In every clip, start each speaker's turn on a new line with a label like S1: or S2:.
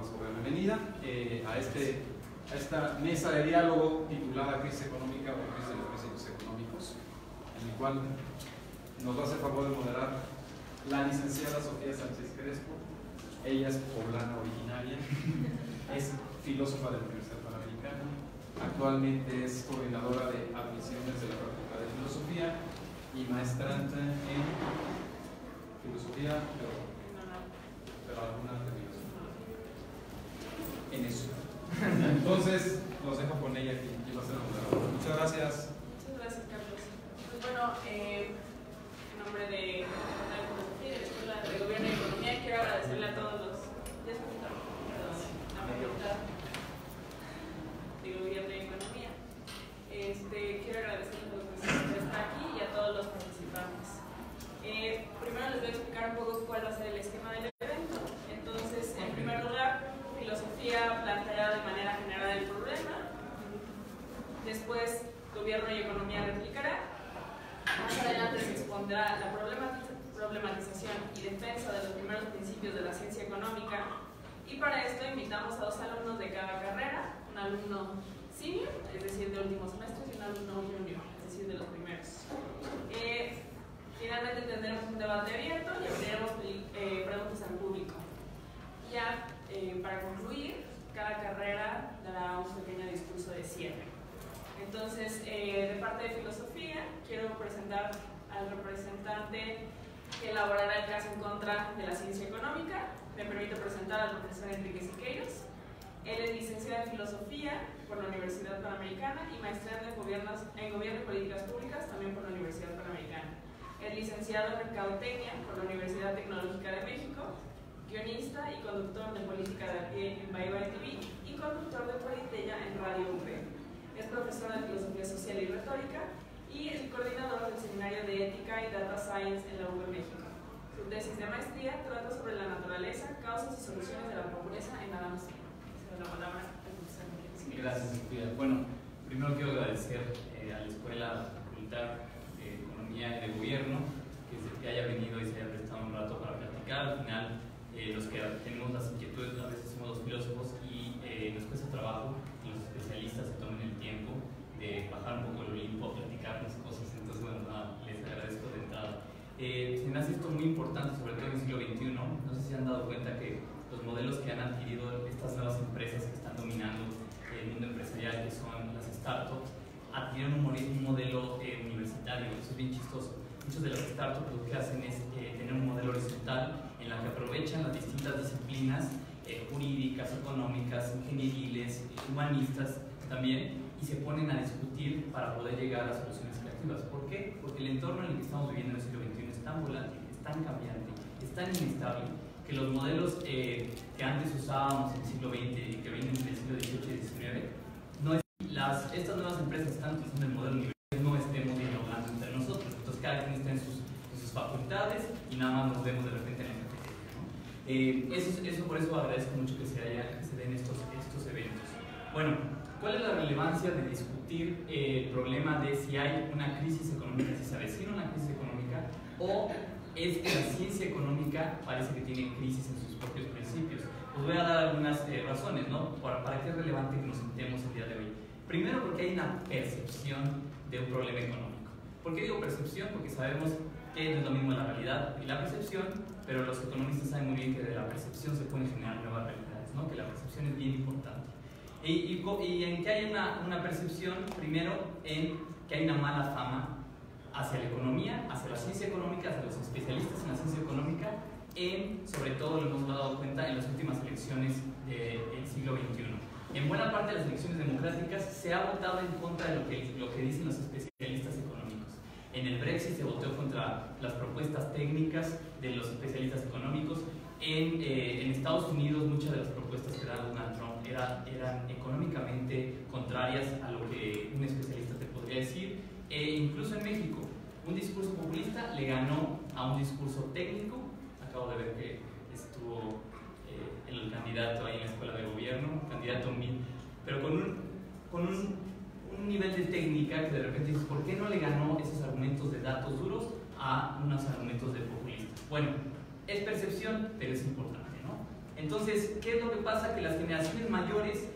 S1: damos la bienvenida a esta mesa de diálogo titulada Crisis Económica o Crisis de los Principios Económicos, en el cual nos va a hacer favor de moderar la licenciada Sofía Sánchez Crespo. Ella es poblana originaria, es filósofa de la Universidad Panamericana, actualmente es coordinadora de admisiones de la Facultad de Filosofía y maestrante en filosofía, pero alguna terminación en eso. Entonces, los dejo con ella aquí y va a ser la moderadora. Muchas gracias.
S2: Muchas gracias, Carlos. Pues bueno, en nombre de la Filosofía y de la Escuela de Gobierno y Economía, quiero agradecerle a todos los la Facultad de Gobierno y Economía. Quiero agradecerle a los profesores que están aquí y a todos los participantes. Primero les voy a explicar un poco cuál va a ser el esquema del evento. Entonces, en primer lugar, Filosofía planteará de manera general el problema. Después, Gobierno y Economía replicará. Más adelante se expondrá la problematización y defensa de los primeros principios de la ciencia económica. Y para esto invitamos a dos alumnos de cada carrera, un alumno senior, es decir, de último semestre, y un alumno junior, es decir, de los primeros. Finalmente tendremos un debate abierto y abriremos preguntas al público. Ya para concluir, cada carrera dará un pequeño discurso de cierre. Entonces, de parte de Filosofía, quiero presentar al representante que elaborará el caso en contra de la ciencia económica. Me permito presentar al profesor Enrique Siqueiros. Él es licenciado en Filosofía por la Universidad Panamericana y maestrante en Gobierno y Políticas Públicas también por la Universidad Panamericana. Es licenciado en Mercadotecnia por la Universidad Tecnológica de México, guionista y conductor de Política de a pie en Bye Bye TV y conductor de Politeya en Radio UP. Es profesor de Filosofía Social y Retórica y el coordinador del Seminario de Ética y Data Science en la UP México. Su tesis de maestría trata sobre la naturaleza, causas y soluciones de la pobreza en Adams. Se la palabra al profesor.
S3: Gracias, Sofía. Bueno, primero quiero agradecer a la Escuela, a la Facultad de Economía y de Gobierno que haya venido y se haya prestado un rato para platicar. Al final, los que tenemos las inquietudes, a veces somos los filósofos y nos cuesta trabajo que los especialistas se tomen el tiempo de bajar un poco el Olimpo, platicar las cosas. Entonces, bueno, les agradezco de entrada. Se me hace esto muy importante, sobre todo en el siglo XXI. No sé si se han dado cuenta que los modelos que han adquirido estas nuevas empresas que están dominando el mundo empresarial, que son las startups, adquieren un modelo universitario. Eso es bien chistoso. Muchos de las startups lo que hacen es tener un modelo horizontal en la que aprovechan las distintas disciplinas jurídicas, económicas, ingenieriles, humanistas también, y se ponen a discutir para poder llegar a soluciones creativas. ¿Por qué? Porque el entorno en el que estamos viviendo en el siglo XXI es tan volátil, es tan cambiante, es tan inestable, que los modelos que antes usábamos en el siglo XX y que vienen del siglo XVIII y XIX, estas nuevas empresas están utilizando el modelo universitario, no estemos dialogando entre nosotros. Entonces cada quien está en sus facultades y nada más nos vemos de repente en la cafetería, ¿no? Eso por eso agradezco mucho que se den estos eventos. Bueno, ¿cuál es la relevancia de discutir el problema de si hay una crisis económica, si se avecina una crisis económica, o es que la ciencia económica parece que tiene crisis en sus propios principios? Os voy a dar algunas razones, ¿no? ¿Para qué es relevante que nos sentemos el día de hoy? Primero, porque hay una percepción de un problema económico. ¿Por qué digo percepción? Porque sabemos que no es lo mismo la realidad y la percepción, pero los economistas saben muy bien que de la percepción se pueden generar nuevas realidades, ¿no? Que la percepción es bien importante. Y en que hay una percepción, primero, en que hay una mala fama hacia la economía, hacia la ciencia económica, hacia los especialistas en la ciencia económica, sobre todo lo hemos dado cuenta en las últimas elecciones del siglo XXI. En buena parte de las elecciones democráticas se ha votado en contra de lo que dicen los especialistas económicos. En el Brexit se votó contra las propuestas técnicas de los especialistas económicos. En Estados Unidos muchas de las propuestas que da Donald Trump eran económicamente contrarias a lo que un especialista te podría decir. Incluso en México, un discurso populista le ganó a un discurso técnico. Acabo de ver que estuvo el candidato ahí en la Escuela de Gobierno, candidato pero con un nivel de técnica que de repente dices, ¿por qué no le ganó esos argumentos de datos duros a unos argumentos de populistas? Bueno, es percepción, pero es importante, ¿no? Entonces, ¿qué es lo que pasa? Que las generaciones mayores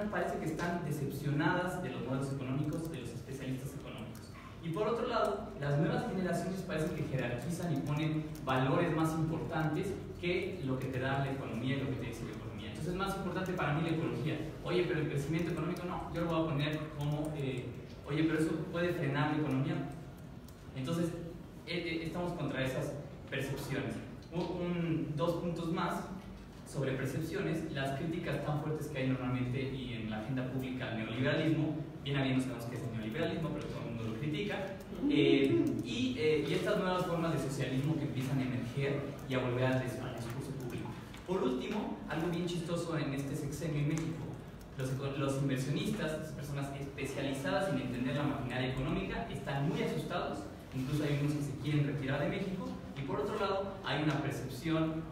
S3: parece que están decepcionadas de los modelos económicos, de los especialistas económicos. Y por otro lado, las nuevas generaciones parece que jerarquizan y ponen valores más importantes que lo que te da la economía y lo que te dice la economía. Entonces es más importante para mí la ecología. Oye, pero el crecimiento económico no, yo lo voy a poner como, oye, pero eso puede frenar la economía. Entonces, estamos contra esas percepciones. Dos puntos más sobre percepciones. Las críticas tan fuertes que hay normalmente y en la agenda pública al neoliberalismo, bien a bien no sabemos qué es el neoliberalismo, pero todo el mundo lo critica, y estas nuevas formas de socialismo que empiezan a emerger y a volver al discurso público. Por último, algo bien chistoso en este sexenio en México: los inversionistas, las personas especializadas en entender la maquinaria económica, están muy asustados. Incluso hay unos que se quieren retirar de México, y por otro lado hay una percepción,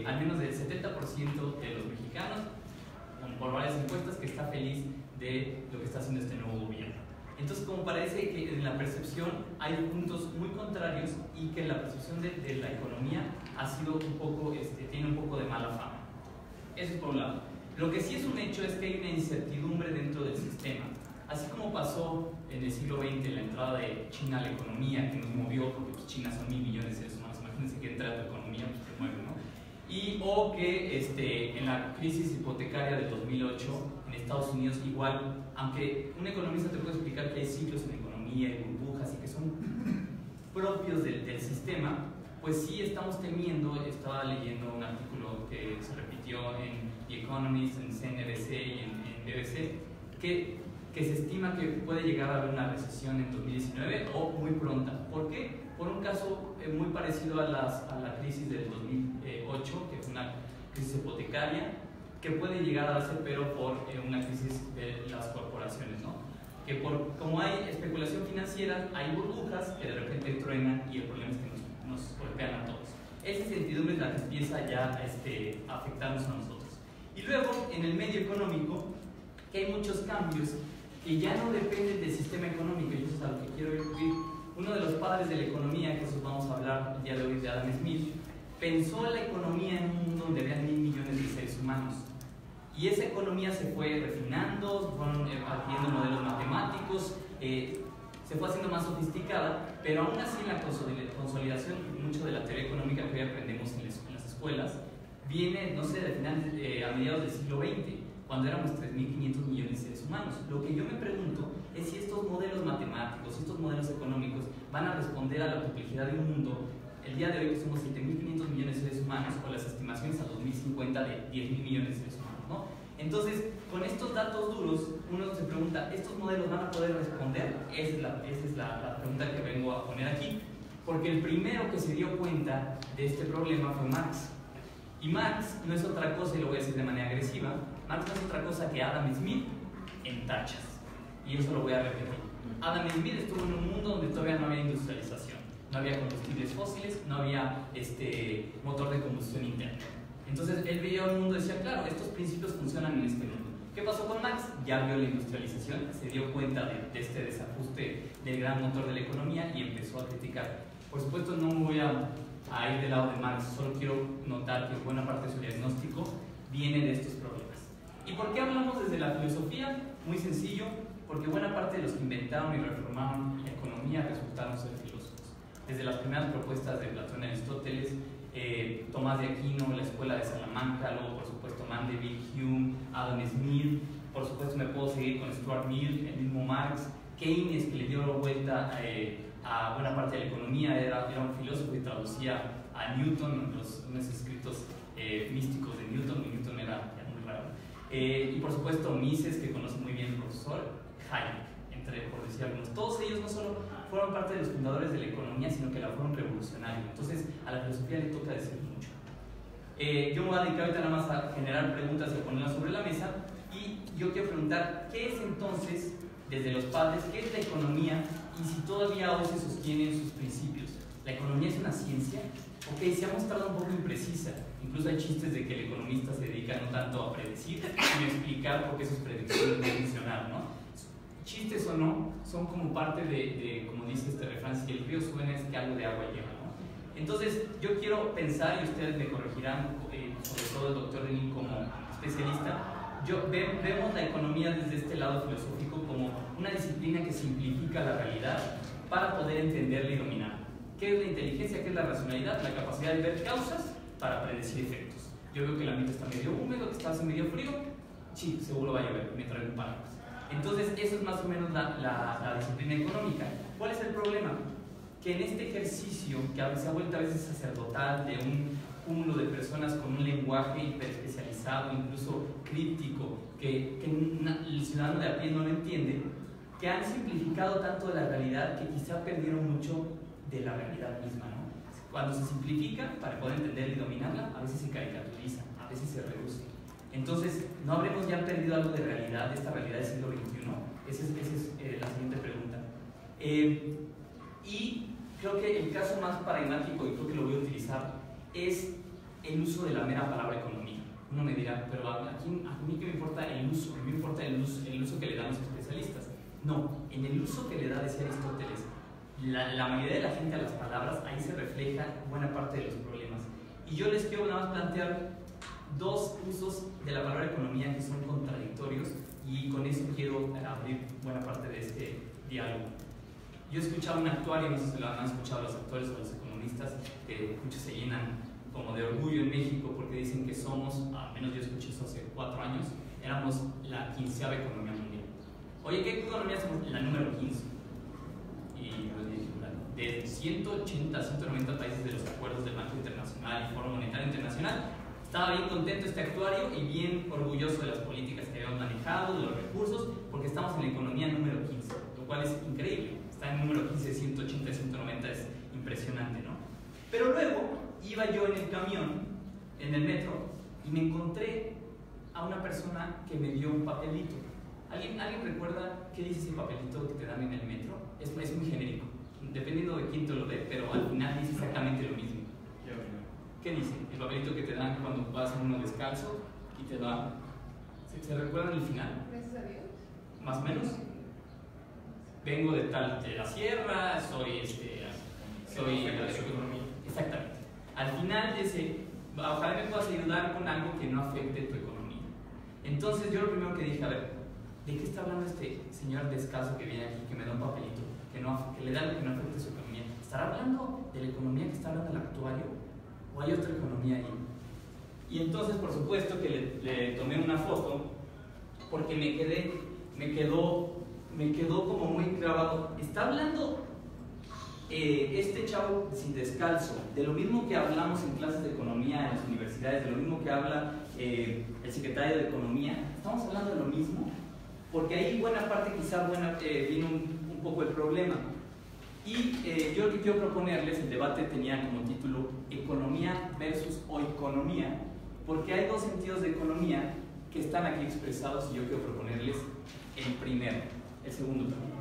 S3: al menos del 70% de los mexicanos, por varias encuestas, que está feliz de lo que está haciendo este nuevo gobierno. Entonces, como parece que en la percepción hay puntos muy contrarios y que la percepción de la economía ha sido un poco, tiene un poco de mala fama. Eso es por un lado. Lo que sí es un hecho es que hay una incertidumbre dentro del sistema. Así como pasó en el siglo XX la entrada de China a la economía, que nos movió, porque pues, China son 1.000 millones de seres humanos, imagínense que entra a tu economía, pues te mueve, ¿no? O que en la crisis hipotecaria del 2008 en Estados Unidos igual, aunque un economista te puede explicar que hay ciclos en la economía y burbujas y que son propios del sistema, pues sí estamos temiendo. Estaba leyendo un artículo que se repitió en The Economist, en CNBC y en BBC, que se estima que puede llegar a haber una recesión en 2019 o muy pronta. ¿Por qué? Por un caso muy parecido a la crisis del 2008, que fue una crisis hipotecaria, que puede llegar a darse, pero por una crisis de las corporaciones, ¿no? Que como hay especulación financiera, hay burbujas que de repente truenan, y el problema es que nos golpean a todos. Esa incertidumbre es la que empieza ya a afectarnos a nosotros. Y luego, en el medio económico, que hay muchos cambios que ya no dependen del sistema económico, y eso es a lo que quiero ir. Uno de los padres de la economía, que eso vamos a hablar el día de hoy, de Adam Smith, pensó la economía en un mundo donde había 1.000 millones de seres humanos. Y esa economía se fue refinando, fueron adquiriendo modelos matemáticos, se fue haciendo más sofisticada, pero aún así la consolidación, mucho de la teoría económica que hoy aprendemos en las escuelas, viene, no sé, a mediados del siglo XX, cuando éramos 3.500 millones de seres humanos. Lo que yo me pregunto es si estos modelos matemáticos, estos modelos económicos van a responder a la complejidad de un mundo, el día de hoy que somos 7.500 millones de seres humanos, o las estimaciones a 2050 de 10.000 millones de seres humanos, ¿no? Entonces, con estos datos duros, uno se pregunta, ¿estos modelos van a poder responder? Esa es la pregunta que vengo a poner aquí, porque el primero que se dio cuenta de este problema fue Marx. Y Marx no es otra cosa, y lo voy a decir de manera agresiva, Marx no es otra cosa que Adam Smith en tachas. Y eso lo voy a repetir. Adam Smith estuvo en un mundo donde todavía no había industrialización, no había combustibles fósiles, no había motor de combustión interna. Entonces él veía un mundo y decía, claro, estos principios funcionan en este mundo. ¿Qué pasó con Marx? Ya vio la industrialización, se dio cuenta de este desajuste del gran motor de la economía y empezó a criticar. Por supuesto no voy a ir del lado de Marx, solo quiero notar que buena parte de su diagnóstico viene de estos problemas. ¿Y por qué hablamos desde la filosofía? Muy sencillo, porque buena parte de los que inventaron y reformaron la economía resultaron ser filósofos. Desde las primeras propuestas de Platón y Aristóteles, Tomás de Aquino, la Escuela de Salamanca, luego por supuesto Mandeville, Hume, Adam Smith, por supuesto me puedo seguir con Stuart Mill, el mismo Marx, Keynes, que le dio vuelta a buena parte de la economía, era un filósofo y traducía a Newton, unos escritos místicos de Newton, y Newton era muy raro. Y por supuesto Mises, que conoce muy bien el profesor, Hayek, por decir algunos. Todos ellos no solo fueron parte de los fundadores de la economía, sino que la fueron revolucionarios. Entonces a la filosofía le toca decir mucho. Yo me voy a dedicar ahorita nada más a generar preguntas y a ponerlas sobre la mesa, y yo quiero preguntar, ¿qué es entonces, desde los padres, qué es la economía y si todavía hoy se sostienen sus principios? ¿La economía es una ciencia? Ok, se ha mostrado un poco imprecisa. Incluso hay chistes de que el economista se dedica no tanto a predecir, sino a explicar por qué sus predicciones no funcionaron, ¿no? Chistes o no, son como parte de como dice este refrán, si el río suena es que algo de agua lleva, ¿no? Entonces, yo quiero pensar, y ustedes me corregirán, sobre todo el doctor Denis como especialista, vemos la economía desde este lado filosófico como una disciplina que simplifica la realidad para poder entenderla y dominarla. ¿Qué es la inteligencia? ¿Qué es la racionalidad? La capacidad de ver causas para predecir efectos. Yo veo que el ambiente está medio húmedo, que está hace medio frío, sí, seguro va a llover, me traigo un paraguas. Entonces, eso es más o menos la disciplina económica. ¿Cuál es el problema? Que en este ejercicio, que se ha vuelto a veces sacerdotal, de un cúmulo de personas con un lenguaje hiperespecializado, incluso críptico, que el ciudadano de a pie no lo entiende, que han simplificado tanto de la realidad que quizá perdieron mucho de la realidad misma, ¿no? Cuando se simplifica, para poder entenderla y dominarla, a veces se caricaturiza, a veces se reduce. Entonces, ¿no habremos ya perdido algo de realidad, de esta realidad del siglo XXI? Esa es la siguiente pregunta. Y creo que el caso más paradigmático, y creo que lo voy a utilizar, es el uso de la mera palabra economía. Uno me dirá, pero a mí qué me importa el uso, a mí me importa el uso que le dan los especialistas. No, en el uso que le da, decía Aristóteles, la mayoría de la gente a las palabras, ahí se refleja buena parte de los problemas. Y yo les quiero nada más plantear dos usos de la palabra economía que son contradictorios, y con eso quiero abrir buena parte de este diálogo. Yo he escuchado un actuario, no sé si lo han escuchado los actores o los economistas, que muchos se llenan como de orgullo en México porque dicen que somos, al menos yo escuché eso hace 4 años, éramos la 15ª economía mundial. Oye, ¿qué economía somos? La número 15. Y pues dije, de 180 190 países de los acuerdos del Banco Internacional y Foro Monetario Internacional, estaba bien contento este actuario y bien orgulloso de las políticas que habíamos manejado, de los recursos, porque estamos en la economía número 15, lo cual es increíble. Está en el número 15 de 180, 190, es impresionante, ¿no? Pero luego iba yo en el camión, en el metro, y me encontré a una persona que me dio un papelito. ¿Alguien recuerda qué dice ese papelito que te dan en el metro? Es muy genérico, dependiendo de quién te lo dé, pero al final dice exactamente lo mismo. ¿Qué dice? El papelito que te dan cuando vas en uno descalzo y te da... ¿Se recuerdan el final?
S4: Gracias a Dios.
S3: Más o menos. Vengo de la sierra, soy exactamente. Al final dice, ojalá me puedas ayudar con algo que no afecte tu economía. Entonces yo lo primero que dije, a ver, ¿de qué está hablando este señor descalzo que viene aquí, que me da un papelito, que le da algo que no afecte su economía? ¿Estará hablando de la economía que está hablando el actuario? ¿O hay otra economía ahí? Y entonces, por supuesto, que le tomé una foto, porque me quedó como muy clavado. Está hablando este chavo sin descalzo de lo mismo que hablamos en clases de economía en las universidades, de lo mismo que habla el secretario de Economía. Estamos hablando de lo mismo, porque ahí buena parte quizá vino un poco el problema. Y yo lo que quiero proponerles, el debate tenía como título economía versus oikonomía, porque hay dos sentidos de economía que están aquí expresados y yo quiero proponerles el primero, el segundo también.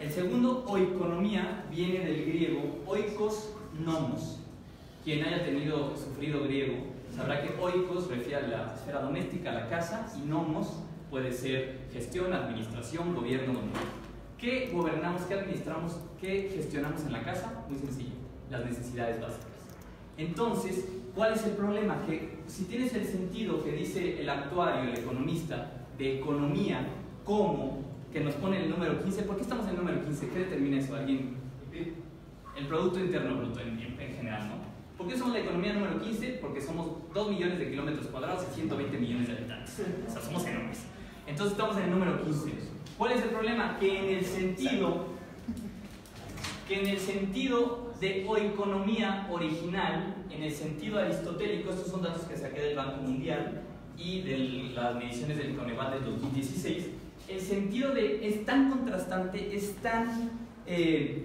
S3: El segundo, oikonomía, viene del griego oikos nomos. Quien haya sufrido griego sabrá que oikos refiere a la esfera doméstica, a la casa, y nomos puede ser gestión, administración, gobierno, dominio. ¿Qué gobernamos, qué administramos, qué gestionamos en la casa? Muy sencillo, las necesidades básicas. Entonces, ¿cuál es el problema? Que si tienes el sentido que dice el actuario, el economista, de economía, como que nos pone el número 15, ¿por qué estamos en el número 15? ¿Qué determina eso? ¿Alguien? El Producto Interno Bruto en general, ¿no? ¿Por qué somos la economía número 15? Porque somos 2 millones de kilómetros cuadrados y 120 millones de habitantes. O sea, somos enormes. Entonces estamos en el número 15. ¿Cuál es el problema? Que en el sentido de oikonomía original, en el sentido aristotélico, estos son datos que saqué del Banco Mundial y de las mediciones del Coneval del 2016, el sentido es tan contrastante, es tan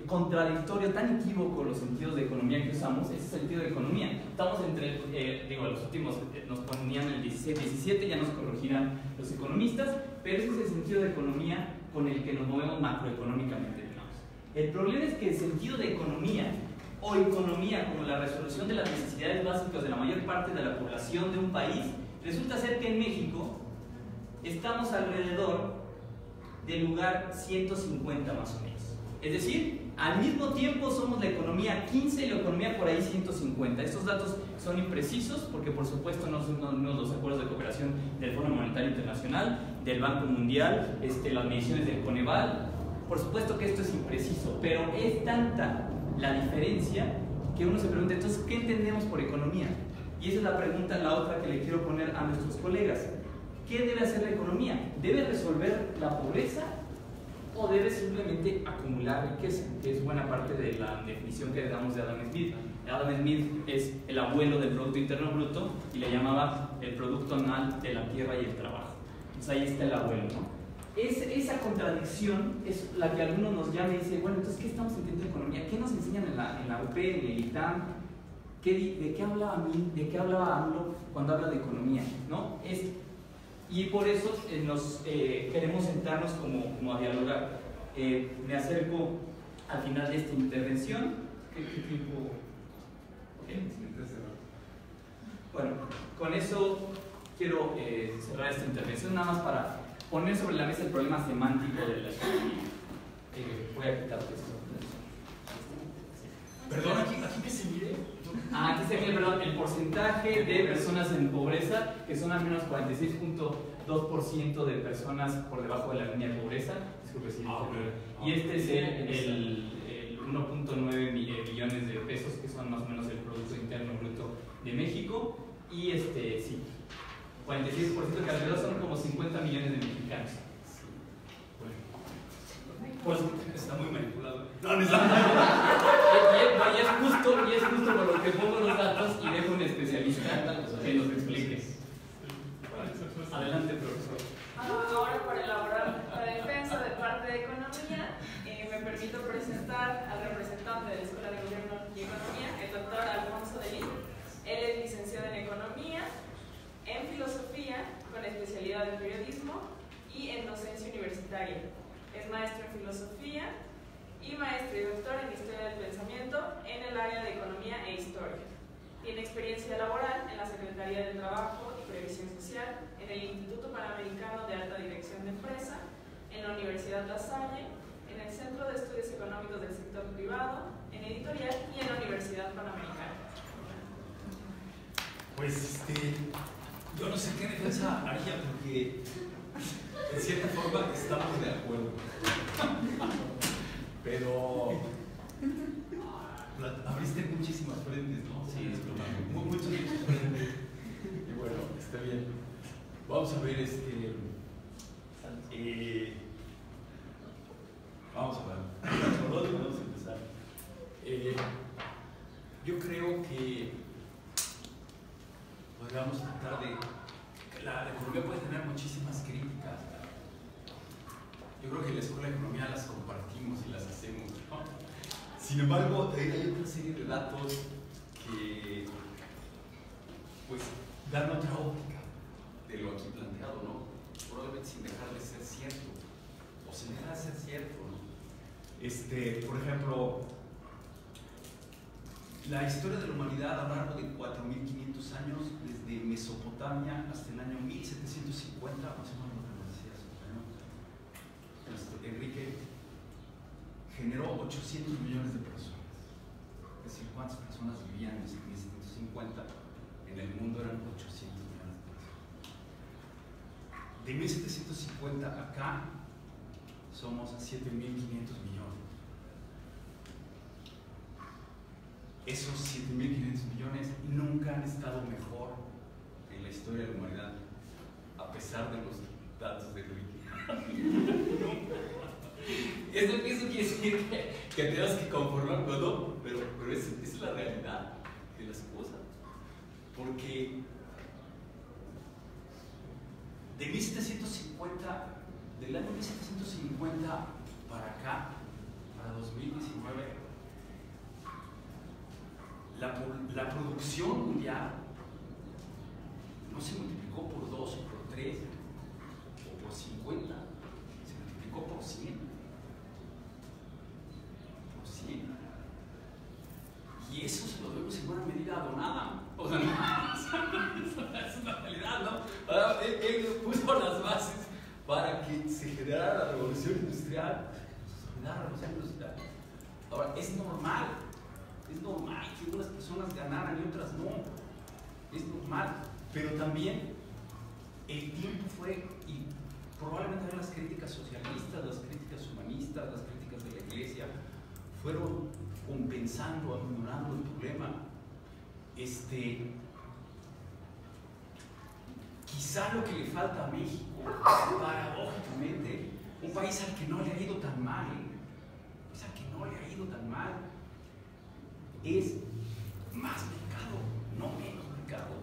S3: contradictorio, tan equívoco los sentidos de economía que usamos, ese sentido de economía. Estamos entre, los últimos nos ponían el 16-17, ya nos corregirán los economistas, pero ese es el sentido de economía con el que nos movemos macroeconómicamente, digamos. El problema es que el sentido de economía o economía como la resolución de las necesidades básicas de la mayor parte de la población de un país, resulta ser que en México estamos alrededor del lugar 150 más o menos. Es decir, Al mismo tiempo somos la economía 15 y la economía por ahí 150. Estos datos son imprecisos porque por supuesto no son los acuerdos de cooperación del Fondo Monetario Internacional, del Banco Mundial, las mediciones del Coneval. Por supuesto que esto es impreciso, pero es tanta la diferencia que uno se pregunta, entonces, ¿qué entendemos por economía? Y esa es la pregunta, la otra que le quiero poner a nuestros colegas. ¿Qué debe hacer la economía? ¿Debe resolver la pobreza o debe simplemente acumular riqueza? Que es buena parte de la definición que le damos de Adam Smith. Adam Smith es el abuelo del Producto Interno Bruto y le llamaba el producto anual de la tierra y el trabajo. Entonces ahí está el abuelo, ¿no? Esa contradicción es la que algunos nos llama y dice, bueno, entonces, ¿qué estamos entendiendo de economía? ¿Qué nos enseñan en la UP, en el ITAM? ¿De qué hablaba AMLO cuando habla de economía? ¿No? Y por eso queremos sentarnos como a dialogar. Me acerco al final de esta intervención. ¿Qué tiempo? Bueno, con eso quiero cerrar esta intervención, nada más para poner sobre la mesa el problema semántico de la economía. Voy a quitarte esto.
S4: Perdón, aquí que se mire.
S3: Aquí se mide, perdón, el porcentaje de personas en pobreza, que son al menos 46.2% de personas por debajo de la línea de pobreza. Disculpe, sí. Y este es el 1.9 billones de pesos, que son más o menos el Producto Interno Bruto de México. Y sí, 46%, que alrededor son como 50 millones de mexicanos.
S4: Pues está muy manipulado.
S3: No, y es justo por lo que pongo los datos y dejo un especialista que nos explique. Adelante, profesor.
S2: Ahora, para elaborar la defensa de parte de economía, me permito presentar al representante de la Escuela de Gobierno y Economía, el doctor Alfonso Delí. Él es licenciado en Economía, en Filosofía, con especialidad en Periodismo y en Docencia Universitaria. Es maestro en Filosofía y maestro y doctor en Historia del Pensamiento en el área de Economía e Historia. Tiene experiencia laboral en la Secretaría de Trabajo y Previsión Social, en el Instituto Panamericano de Alta Dirección de Empresa, en la Universidad La Salle, en el Centro de Estudios Económicos del Sector Privado, en Editorial y en la Universidad Panamericana.
S4: Pues yo no sé qué defensa haría porque en cierta forma estamos de acuerdo. Pero abriste muchísimas frentes, ¿no?
S3: Sí, disculpa.
S4: Muchos frentes. Y bueno, está bien. Vamos a ver vamos a ver. ¿Por dónde vamos a empezar? Yo creo que podríamos tratar de... La economía puede tener muchísimas críticas. Yo creo que en la Escuela de Economía las compartimos y las hacemos, ¿no? Sin embargo, hay otra serie de datos que pues dan otra óptica de lo aquí planteado, ¿no? Probablemente sin dejar de ser cierto, o sin dejar de ser cierto, ¿no? Por ejemplo, la historia de la humanidad a lo largo de 4.500 años, desde Mesopotamia hasta el año 1750, más o menos lo que nos decía su Enrique, generó 800 millones de personas. Es decir, ¿cuántas personas vivían en 1750? En el mundo eran 800 millones de personas. De 1750 acá, somos 7.500 millones. Esos 7.500 millones nunca han estado mejor en la historia de la humanidad, a pesar de los datos de Enrique. Eso quiere decir que tengas que conformar, ¿no? Pero es la realidad de las cosas. Porque de 1750, del año 1750 para acá, para 2019, la producción mundial no se multiplicó por 2 o por 3 o por 50, se multiplicó por 100. Por 100. Y eso se lo debemos en buena medida a Don Adam. O sea, es una realidad, ¿no? Él puso las bases para que se generara la revolución industrial. Ahora, es normal que unas personas ganaran y otras no, es normal, pero también el tiempo fue, y probablemente las críticas socialistas, las críticas humanistas, las críticas de la iglesia, fueron compensando, aminorando el problema. Quizá lo que le falta a México, paradójicamente, un país al que no le ha ido tan mal, es más mercado, no menos mercado.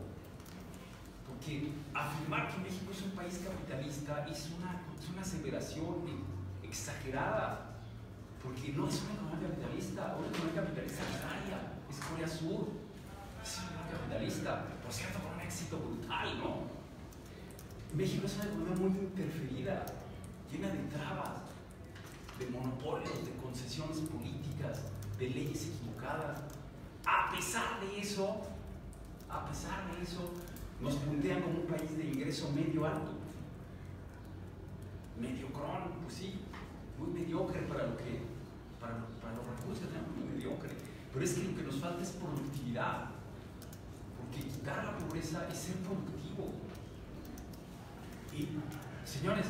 S4: Porque afirmar que México es un país capitalista es una aseveración exagerada, porque no es una economía capitalista, una economía capitalista agraria, es Corea Sur, es una economía capitalista, por cierto, con un éxito brutal, ¿no? México es una economía muy interferida, llena de trabas, de monopolios, de concesiones políticas, de leyes equivocadas. A pesar de eso, nos puntean como un país de ingreso medio alto. Mediocrón, pues sí, muy mediocre para los recursos que tenemos, muy mediocre. Pero es que lo que nos falta es productividad, porque quitar la pobreza es ser productivo. Y, señores,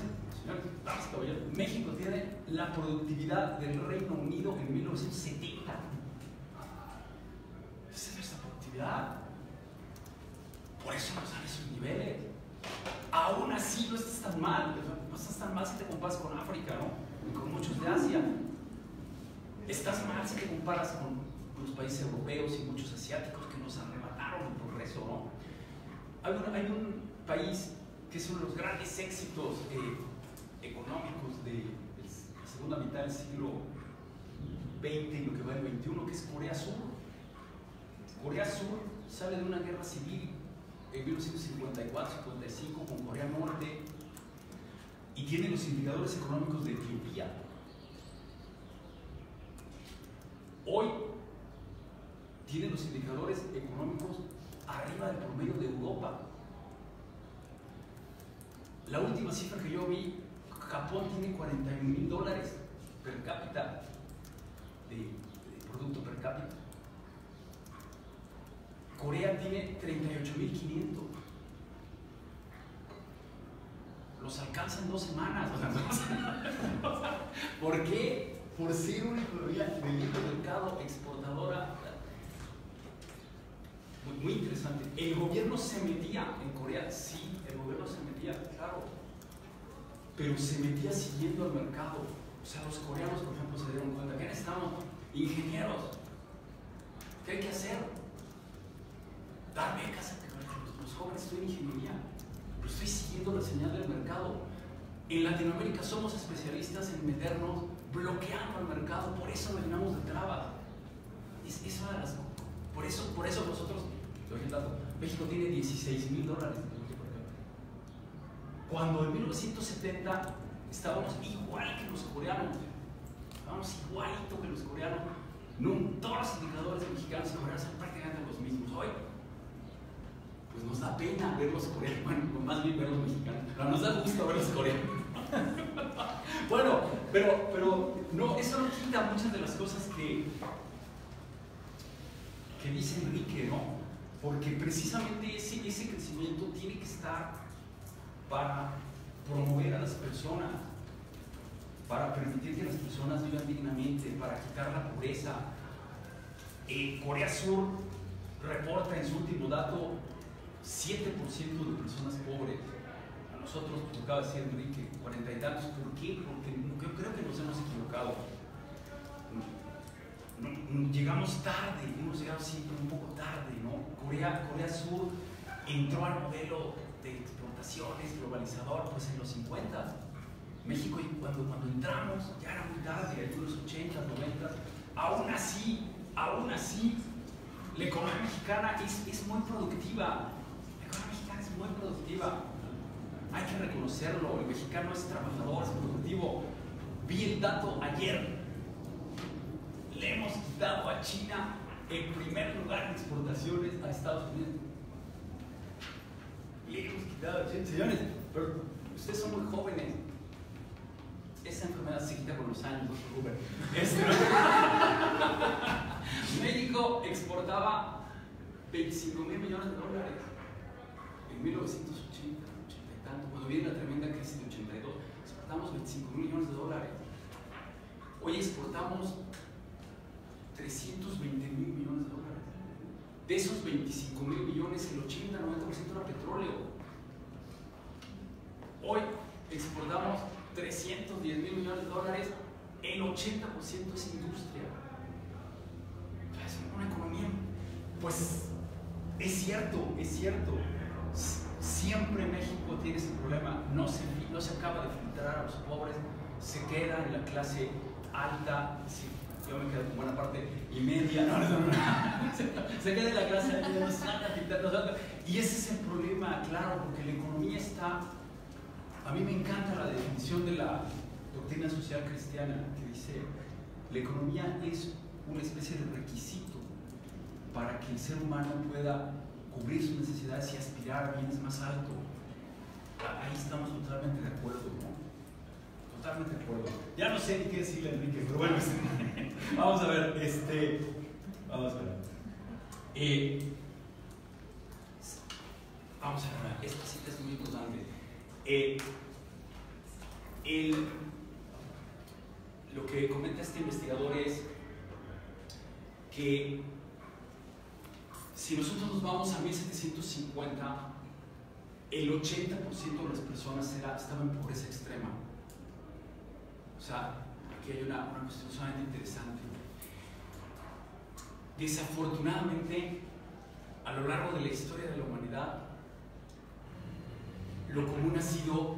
S4: damas y caballeros, México tiene la productividad del Reino Unido en 1970. Esa es nuestra productividad. Por eso nos dan esos niveles. Aún así no estás tan mal. No estás tan mal si te comparas con África, ¿no? Y con muchos de Asia. Estás mal si te comparas con los países europeos y muchos asiáticos que nos arrebataron el progreso, ¿no? Hay un país que es uno de los grandes éxitos económicos de la segunda mitad del siglo XX y lo que va del XXI, que es Corea Sur. Corea Sur sale de una guerra civil en 1954-55 con Corea Norte y tiene los indicadores económicos de Etiopía. Hoy tiene los indicadores económicos arriba del promedio de Europa. La última cifra que yo vi, Japón tiene $41,000 per cápita de producto per cápita. Corea tiene 38,500. Los alcanza en 2 semanas. ¿Por qué? Por ser una economía de libre mercado exportadora. Muy interesante. El gobierno se metía en Corea, sí, el gobierno se metía, claro, pero se metía siguiendo al mercado. O sea, los coreanos, por ejemplo, se dieron cuenta que necesitamos ingenieros. ¿Qué hay que hacer? Dar becas a que los jóvenes estudien ingeniería. Pero estoy siguiendo la señal del mercado. En Latinoamérica somos especialistas en meternos bloqueando al mercado, por eso nos llenamos de trabas. Es una de las. Por eso nosotros, doy el dato, México tiene $16,000. Cuando en 1970 estábamos igual que los coreanos, estábamos igualito que los coreanos, no, todos los indicadores mexicanos y coreanos son prácticamente los mismos. Hoy, pues nos da pena ver los coreanos, bueno, más bien ver los mexicanos, pero nos da gusto ver los coreanos. Bueno, pero no, eso no quita muchas de las cosas que dice Enrique, ¿no? Porque precisamente ese crecimiento tiene que estar para promover a las personas, para permitir que las personas vivan dignamente, para quitar la pobreza. Corea Sur reporta en su último dato 7% de personas pobres. A nosotros, como acaba de decir Enrique, 40 y tantos. ¿Por qué? Porque yo creo que nos hemos equivocado. Llegamos tarde, hemos llegado siempre un poco tarde, ¿no? Corea Sur entró al modelo de exportaciones globalizador pues en los 50. México, cuando entramos, ya era muy tarde, en los 80, 90. Aún así, la economía mexicana es muy productiva. La economía mexicana es muy productiva. Hay que reconocerlo. El mexicano es trabajador, es productivo. Vi el dato ayer. Le hemos quitado a China el primer lugar en exportaciones a Estados Unidos. Le hemos quitado a China. Señores, pero ustedes son muy jóvenes. esa enfermedad se quita con los años, no se preocupen. México exportaba 25,000 millones de dólares en 1980, 80 y tanto, cuando viene la tremenda crisis de 82, exportamos 25,000 millones de dólares. Hoy exportamos 320,000 millones de dólares. De esos 25,000 millones, el 80-90% era petróleo. Hoy exportamos 310,000 millones de dólares, el 80% es industria. Es una economía, pues es cierto. Siempre México tiene ese problema, no se acaba de filtrar a los pobres, se queda en la clase alta, sí, yo me quedo con buena parte y media, se queda en la clase alta, no se anda filtrando, y ese es el problema, claro, porque la economía está. A mí me encanta la definición de la doctrina social cristiana que dice: la economía es una especie de requisito para que el ser humano pueda cubrir sus necesidades y aspirar a bienes más altos. Ahí estamos totalmente de acuerdo, ¿no? Totalmente de acuerdo. Ya no sé ni qué decirle a Enrique, pero bueno, vamos a ver, vamos a ver. Vamos a ver, esta cita es muy importante. Lo que comenta este investigador es que si nosotros nos vamos a 1750, el 80% de las personas estaban en pobreza extrema. O sea, aquí hay una cuestión sumamente interesante. Desafortunadamente, a lo largo de la historia de la humanidad, lo común ha sido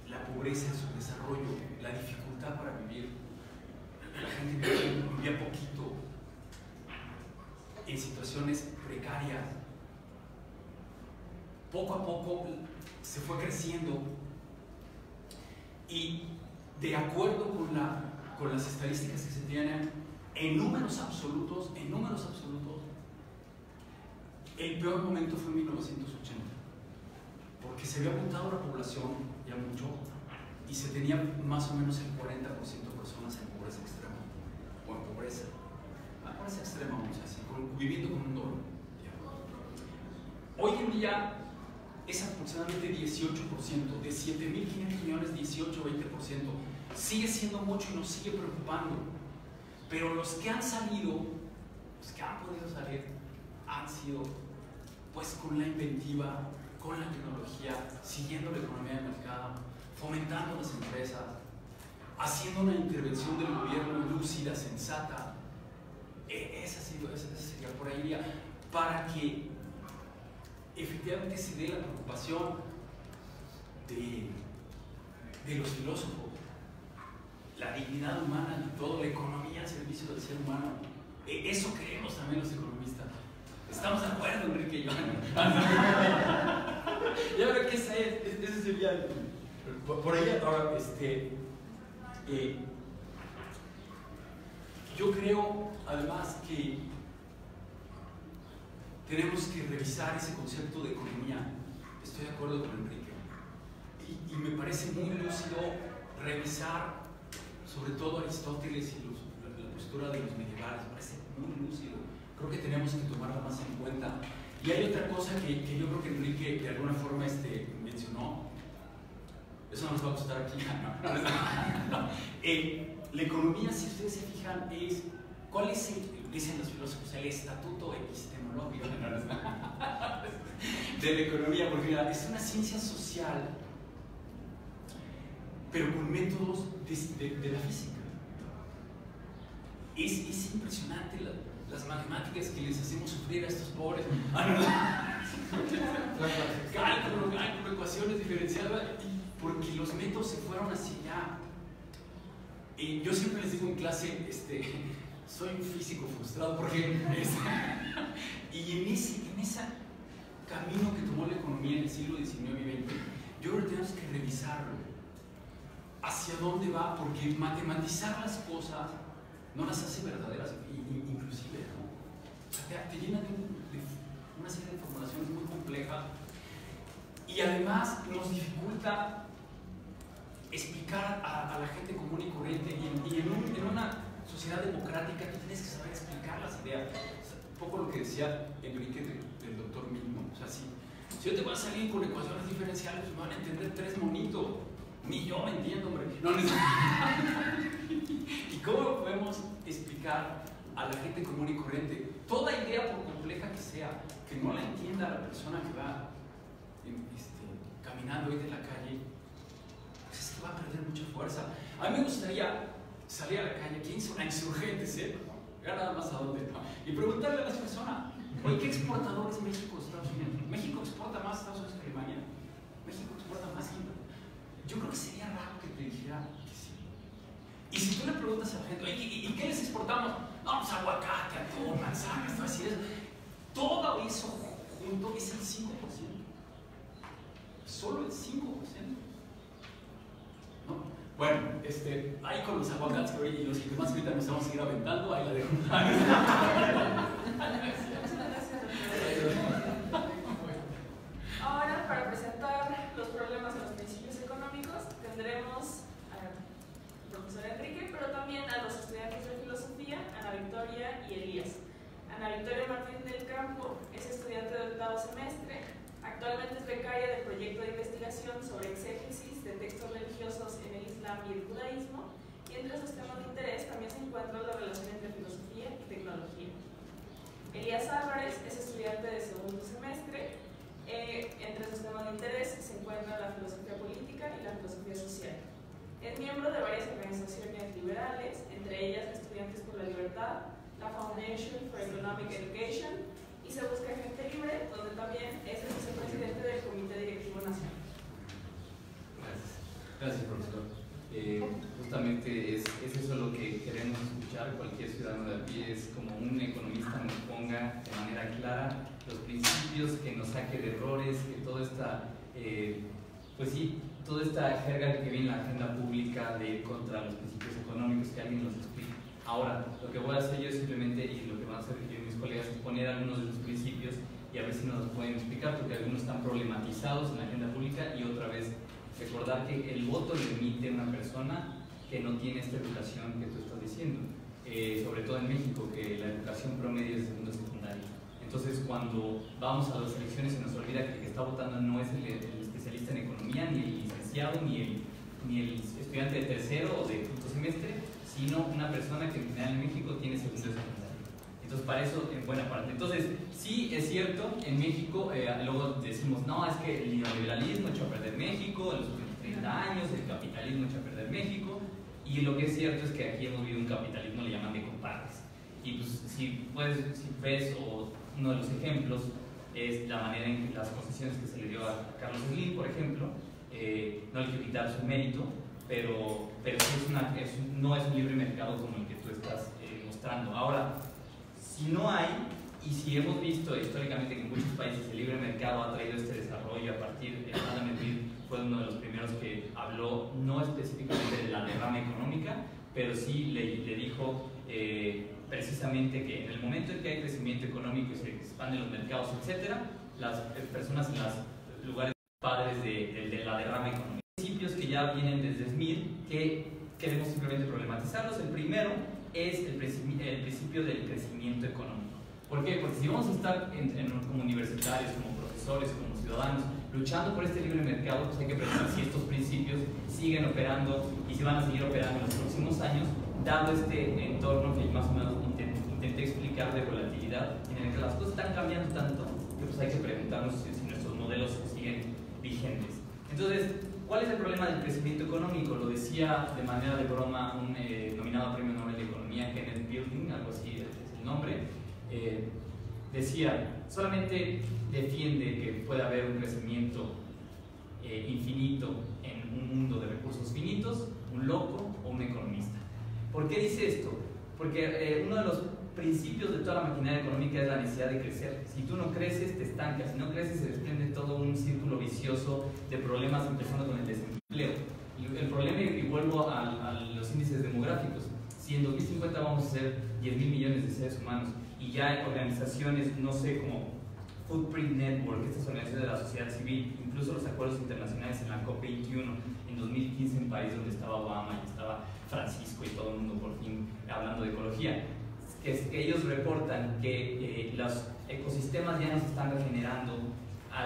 S4: la pobreza en su desarrollo, la dificultad para vivir. La gente vivía poquito, en situaciones precarias. Poco a poco se fue creciendo y, de acuerdo con las estadísticas que se tienen, en números absolutos, el peor momento fue en 1980, porque se había aumentado la población ya mucho y se tenía más o menos el 40% de personas en pobreza extrema, o en pobreza extrema, vamos a decir, viviendo con un dólar. Hoy en día es aproximadamente 18%, de 7.500 millones, 18-20%. Sigue siendo mucho y nos sigue preocupando, pero los que han salido, los que han podido salir, han sido pues con la inventiva, con la tecnología, siguiendo la economía de mercado, fomentando las empresas, haciendo una intervención del gobierno lúcida, sensata. Esa sería por ahí iría, para que efectivamente se dé la preocupación de los filósofos, la dignidad humana y todo, la economía al servicio del ser humano. Eso queremos también los economistas. ¿Estamos de acuerdo, Enrique y yo? Ya veo que ese sería por ahí. Ahora, yo creo además que tenemos que revisar ese concepto de economía. Estoy de acuerdo con Enrique. Y me parece muy lúcido revisar sobre todo Aristóteles y la postura de los medievales. Me parece muy lúcido. Creo que tenemos que tomarla más en cuenta. Y hay otra cosa que yo creo que Enrique de alguna forma mencionó. Eso no nos va a costar aquí. No. La economía, si ustedes se fijan, ¿cuál es dicen los filósofos, el estatuto epistemológico de la economía? Porque es una ciencia social, pero con métodos de la física. Es impresionante las matemáticas que les hacemos sufrir a estos pobres. Cálculo, ecuaciones diferenciadas, porque los métodos se fueron hacia allá. Yo siempre les digo en clase, soy un físico frustrado, porque y en ese camino que tomó la economía en el siglo XIX y XX, yo creo que tenemos que revisarlo. ¿Hacia dónde va? Porque matematizar las cosas no las hace verdaderas, inclusive, ¿no? O sea, te llena de una serie de formulaciones muy complejas y además nos dificulta explicar a la gente común y corriente, y en una sociedad democrática tú tienes que saber explicar las ideas. Un poco lo que decía Enrique del doctor Mill, ¿no? O sea, si yo te voy a salir con ecuaciones diferenciales, pues me van a entender 3 monitos. Ni yo me entiendo, hombre. No. ¿Y cómo podemos explicar a la gente común y corriente toda idea, por compleja que sea, que no la entienda la persona que va caminando hoy de la calle? Pues es que va a perder mucha fuerza. A mí me gustaría salir a la calle, aquí a Insurgentes, ya nada más a dónde, ¿no? Y preguntarle a las personas, oye, ¿qué exportador es México o Estados Unidos? ¿México exporta más a Estados Unidos que Alemania? ¿México exporta más que Alemania? Yo creo que sería raro que te dijera que sí. Y si tú le preguntas a la gente, oye, ¿y qué les exportamos? No, pues aguacate, atún, manzanas, todo así. Todo eso junto es el 5%. Solo el 5%. ¿No? Bueno, ahí con los aguacates y los que más ahorita nos vamos a seguir aventando, ahí la dejo.
S2: Ahora, para presentar los problemas de los principios económicos, tendremos al profesor Enrique, pero también a los estudiantes de filosofía, Ana Victoria y Elías. Ana Victoria Martín del Campo es estudiante de 8º semestre, actualmente es becaria del proyecto de investigación sobre exégesis de textos religiosos en el Islam y el judaísmo, y entre sus temas de interés también se encuentra la relación entre filosofía y tecnología. Elías Álvarez es estudiante de 2º semestre. Entre sus temas de interés se encuentra la filosofía política y la filosofía social. Es miembro de varias organizaciones liberales, entre ellas Estudiantes por la Libertad, la Foundation for Economic Education y Se Busca Gente Libre, donde también es el vicepresidente del Comité Directivo Nacional.
S3: Gracias, profesor. Justamente es eso lo que queremos escuchar. Cualquier ciudadano de a pie es como un economista nos ponga de manera clara los principios, que nos saque de errores, que toda esta, pues sí, toda esta jerga que viene en la agenda pública contra los principios económicos, que alguien nos explique. Ahora, lo que voy a hacer yo simplemente, y lo que van a hacer yo y mis colegas, es poner algunos de los principios y a ver si nos los pueden explicar, porque algunos están problematizados en la agenda pública, y otra vez recordar que el voto lo emite una persona que no tiene esta educación que tú estás diciendo, sobre todo en México, que la educación promedio es de segundo secundaria. Entonces, cuando vamos a las elecciones se nos olvida que el que está votando no es el especialista en economía, ni el licenciado, ni el estudiante de 3º o de 5º semestre, sino una persona que en general en México tiene segundo secundaria. Entonces, para eso, en buena parte. Entonces, sí, es cierto, en México, luego decimos, no, es que el neoliberalismo echó a perder México en los últimos 30 años, el capitalismo echó a perder México, y lo que es cierto es que aquí hemos vivido un capitalismo, le llaman de compadres. Y pues, si ves, o uno de los ejemplos es la manera en que las concesiones que se le dio a Carlos Slim, por ejemplo, no le quiero quitar su mérito, pero sí no es un libre mercado como el que tú estás mostrando. Ahora, si no hay, y si hemos visto históricamente que en muchos países el libre mercado ha traído este desarrollo a partir de Adam Smith, fue uno de los primeros que habló no específicamente de la derrama económica, pero sí le dijo precisamente que en el momento en que hay crecimiento económico y se expanden los mercados, etcétera, las personas en los lugares padres de la derrama económica. Principios que ya vienen desde Smith que queremos simplemente problematizarlos. El primero es el principio del crecimiento económico. ¿Por qué? Porque si vamos a estar como universitarios, como profesores, como ciudadanos, luchando por este libre mercado, pues hay que preguntar si estos principios siguen operando y si van a seguir operando en los próximos años, dado este entorno que más o menos intenté explicar de volatilidad, en el que las cosas están cambiando tanto que pues hay que preguntarnos si nuestros modelos siguen vigentes. Entonces, ¿cuál es el problema del crecimiento económico? Lo decía de manera de broma un nominado a Premio Nobel de Economía, Kenneth Bilding, algo así es el nombre. Decía, solamente defiende que puede haber un crecimiento infinito en un mundo de recursos finitos, un loco o un economista. ¿Por qué dice esto? Porque uno de los principios de toda la maquinaria económica es la necesidad de crecer. Si tú no creces, te estancas. Si no creces, se desprende todo un círculo vicioso de problemas, empezando con el desempleo. El problema, y vuelvo a los índices demográficos, si en 2050 vamos a ser 10.000 millones de seres humanos y ya hay organizaciones, no sé, como Footprint Network, estas organizaciones de la sociedad civil, incluso los acuerdos internacionales en la COP21 en 2015 en París, donde estaba Obama y estaba Francisco y todo el mundo por fin hablando de ecología, que ellos reportan que los ecosistemas ya no se están regenerando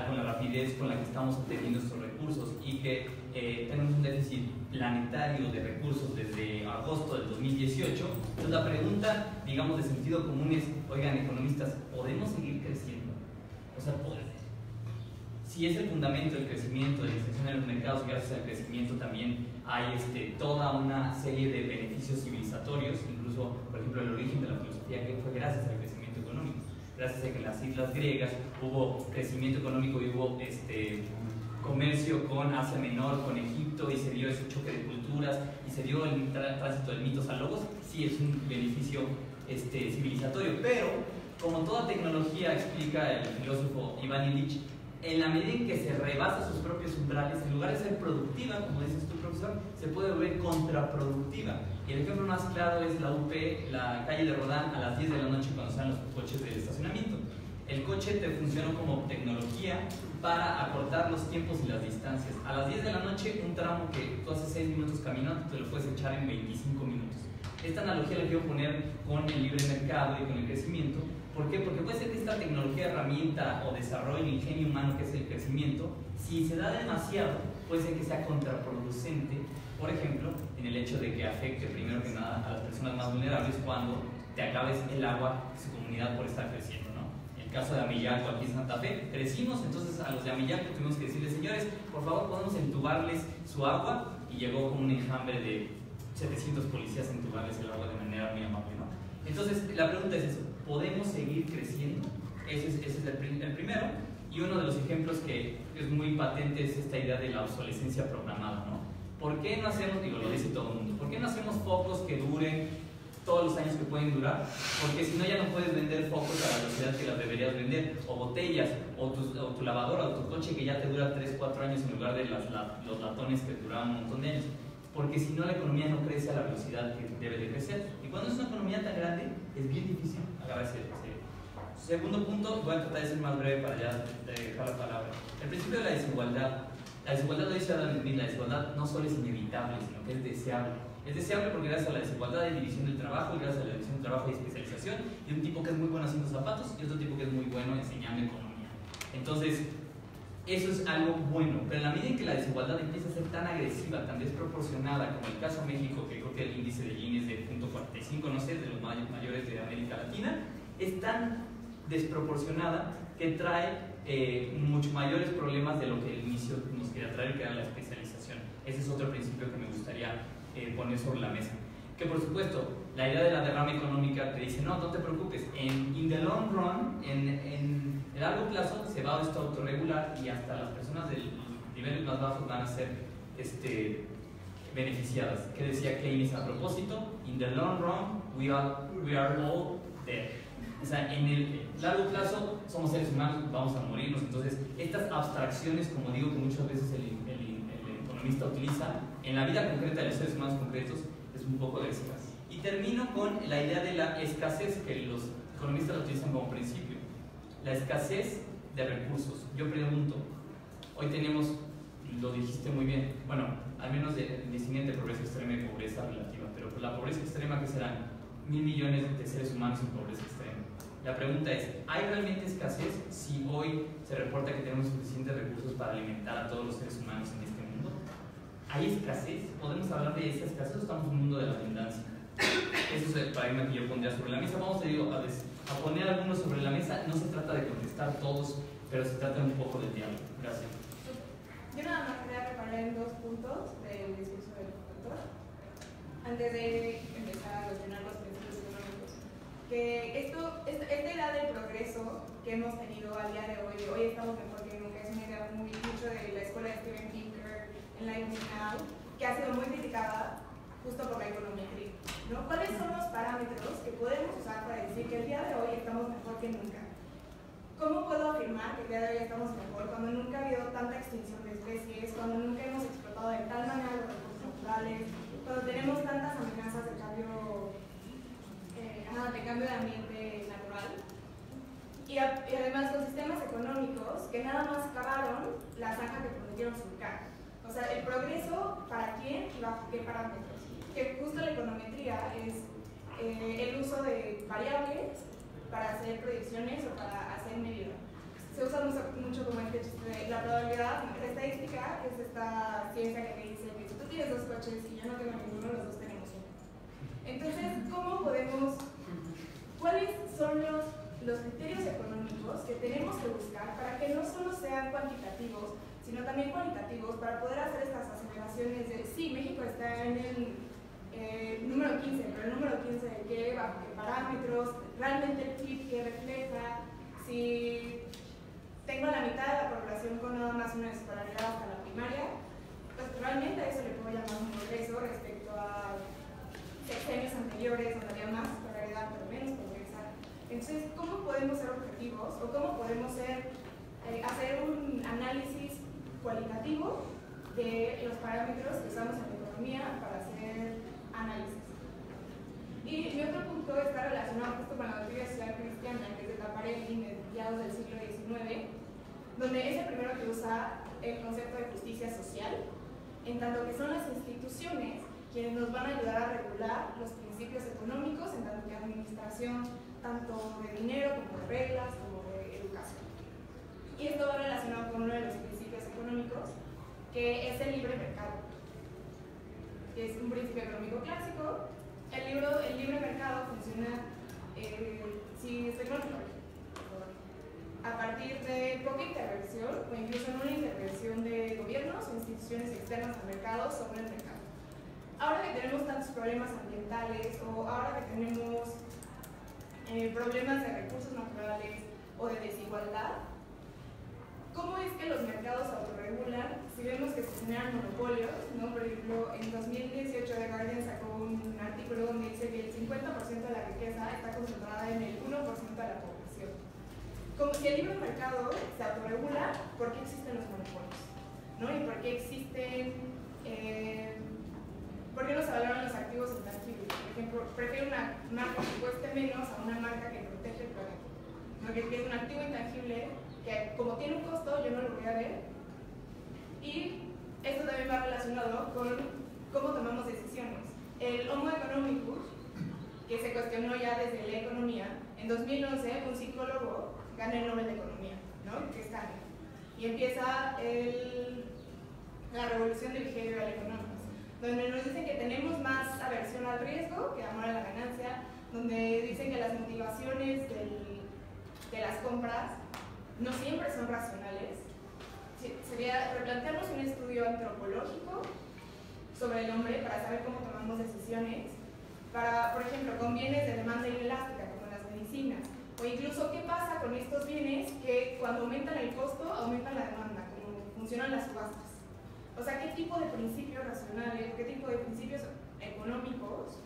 S3: con la rapidez con la que estamos obteniendo estos recursos y que tenemos un déficit planetario de recursos desde agosto del 2018. Entonces la pregunta, digamos, de sentido común es, oigan, economistas, ¿podemos seguir creciendo? O sea, si es el fundamento del crecimiento, de la extensión de los mercados, gracias al crecimiento también hay toda una serie de beneficios civilizatorios, incluso, por ejemplo, el origen de la filosofía que fue gracias al crecimiento económico. Gracias a que en las islas griegas hubo crecimiento económico y hubo comercio con Asia Menor, con Egipto, y se dio ese choque de culturas y se dio el tránsito del mitos a logos. Sí, es un beneficio civilizatorio, pero como toda tecnología, explica el filósofo Ivan Illich, en la medida en que se rebasa sus propios umbrales, en lugar de ser productiva, como dices tú, profesor, se puede volver contraproductiva. Y el ejemplo más claro es la UP, la calle de Rodin, a las 10 de la noche cuando salen los coches del estacionamiento. El coche te funciona como tecnología para acortar los tiempos y las distancias. A las 10 de la noche, un tramo que tú haces 6 minutos caminando, te lo puedes echar en 25 minutos. Esta analogía la quiero poner con el libre mercado y con el crecimiento. ¿Por qué? Porque puede ser que esta tecnología, herramienta o desarrollo, ingenio humano que es el crecimiento, si se da demasiado, puede ser que sea contraproducente, por ejemplo, en el hecho de que afecte primero que nada a las personas más vulnerables cuando te acabes el agua de su comunidad por estar creciendo, ¿no? En el caso de Amillaco, aquí en Santa Fe, crecimos, entonces a los de Amillaco tuvimos que decirles, señores, por favor podemos entubarles su agua, y llegó como un enjambre de 700 policías a entubarles el agua de manera muy amable, ¿no? Entonces, la pregunta es eso, ¿podemos seguir creciendo? Ese es el primero, y uno de los ejemplos que es muy patente es esta idea de la obsolescencia programada, ¿no? ¿Por qué no hacemos, digo, lo dice todo el mundo, ¿por qué no hacemos focos que duren todos los años que pueden durar? Porque si no, ya no puedes vender focos a la velocidad que las deberías vender, o botellas, o tu lavadora, o tu coche que ya te dura 3, 4 años en lugar de los latones que duraban un montón de años. Porque si no, la economía no crece a la velocidad que debe de crecer. Y cuando es una economía tan grande, es bien difícil agarrar ese. Segundo punto, voy a tratar de ser más breve para ya dejar la palabra. El principio de la desigualdad. La desigualdad, lo dice Adam Smith, la desigualdad no solo es inevitable, sino que es deseable. Es deseable porque gracias a la desigualdad hay división del trabajo, y gracias a la división del trabajo hay especialización, y un tipo que es muy bueno haciendo zapatos y otro tipo que es muy bueno enseñando economía. Entonces, eso es algo bueno, pero en la medida en que la desigualdad empieza a ser tan agresiva, tan desproporcionada, como el caso de México, que creo que el índice de Gini es de 0.45, no sé, de los mayores de América Latina, es tan desproporcionada que trae mucho mayores problemas de lo que el inicio nos quería traer, que era la especialización. Ese es otro principio que me gustaría poner sobre la mesa. Que por supuesto, la idea de la derrama económica te dice, no te preocupes, in the long run, en el largo plazo se va esto a autorregular y hasta las personas de niveles más bajos van a ser beneficiadas. Que decía Keynes a propósito, in the long run we are all dead. O sea, en el largo plazo somos seres humanos, vamos a morirnos. Entonces, estas abstracciones, como digo, que muchas veces el economista utiliza, en la vida concreta de los seres humanos concretos, es un poco agresivas. Y termino con la idea de la escasez, que los economistas lo utilizan como principio. La escasez de recursos. Yo pregunto, hoy tenemos, lo dijiste muy bien, bueno, al menos de distinguiente pobreza extrema y pobreza relativa, pero por la pobreza extrema, que serán 1.000 millones de seres humanos en pobreza extrema. La pregunta es, ¿hay realmente escasez si hoy se reporta que tenemos suficientes recursos para alimentar a todos los seres humanos en este mundo? ¿Hay escasez? ¿Podemos hablar de esa escasez o estamos en un mundo de la abundancia? Ese es el paradigma que yo pondría sobre la mesa. Vamos a poner algunos sobre la mesa. No se trata de contestar todos, pero se trata un poco del diálogo. Gracias.
S5: Yo nada más quería reparar en 2 puntos del discurso del doctor, antes de empezar a cuestionar los principios económicos. Que esta edad del progreso que hemos tenido al día de hoy estamos mejor que nunca, es una idea mucho de la escuela de Steven Pinker en la Now, que ha sido muy criticada justo por la econometría, ¿no? ¿Cuáles son los parámetros que podemos usar para decir que el día de hoy estamos mejor que nunca? ¿Cómo puedo afirmar que el día de hoy estamos mejor cuando nunca ha habido tanta extinción de especies, cuando nunca hemos explotado de tal manera los recursos naturales, cuando tenemos tantas amenazas de cambio de ambiente natural? Y además con sistemas económicos que nada más cavaron la zanja que prometieron surcar. O sea, el progreso para quién y bajo qué parámetros. Que justo la econometría es el uso de variables para hacer predicciones o para hacer medidas. Se usa mucho como este chiste de la probabilidad. La estadística es esta ciencia que te dice que si tú tienes dos coches y yo no tengo ninguno, los dos tenemos uno. Entonces, ¿cuáles son los criterios económicos que tenemos que buscar para que no solo sean cuantitativos, sino también cualitativos, para poder hacer estas aceleraciones de sí, México está en el número 15, pero el número 15 de qué, bajo qué parámetros, realmente el PIB que refleja, si tengo la mitad de la población con nada más una escolaridad hasta la primaria, pues realmente a eso le puedo llamar un progreso respecto a sexenios anteriores donde había más escolaridad pero menos pobreza. Entonces, ¿cómo podemos ser objetivos o cómo podemos hacer un análisis cualitativo de los parámetros que usamos en la economía para hacer análisis? Y mi otro punto está relacionado justo con la doctrina social cristiana, que es de Taparelli, mediados del siglo XIX, donde es el primero que usa el concepto de justicia social, en tanto que son las instituciones quienes nos van a ayudar a regular los principios económicos, en tanto que administración tanto de dinero como de reglas, como de educación. Y esto va relacionado con uno de los principios económicos, que es el libre mercado, que es un principio económico clásico. El libre mercado funciona, si estoy mal, a partir de poca intervención o incluso no una intervención de gobiernos o instituciones externas al mercado sobre el mercado. Ahora que tenemos tantos problemas ambientales o ahora que tenemos problemas de recursos naturales o de desigualdad, ¿cómo es que los mercados se autorregulan si vemos que se generan monopolios? ¿No? Por ejemplo, en 2018 The Guardian sacó un artículo donde dice que el 50% de la riqueza está concentrada en el 1% de la población. Como si el libre mercado se autorregula, ¿por qué existen los monopolios? ¿No? ¿Y por qué existen... ¿por qué no se valoran los activos intangibles? Por ejemplo, prefiero una marca que cueste menos a una marca que protege el planeta. ¿No? Que es un activo intangible que como tiene un costo, yo no lo voy a ver. Y esto también va relacionado con cómo tomamos decisiones. El Homo economicus, que se cuestionó ya desde la economía, en 2011 un psicólogo gana el Nobel de Economía, ¿no? Que es Kahneman. Y empieza la revolución del behavioral economics, donde nos dicen que tenemos más aversión al riesgo que amor a la ganancia, donde dicen que las motivaciones de las compras no siempre son racionales. Sería replantearnos un estudio antropológico sobre el hombre para saber cómo tomamos decisiones, para, por ejemplo, con bienes de demanda inelástica, como las medicinas, o incluso qué pasa con estos bienes que cuando aumentan el costo, aumentan la demanda, como funcionan las subastas. O sea, ¿qué tipo de principios racionales, qué tipo de principios económicos,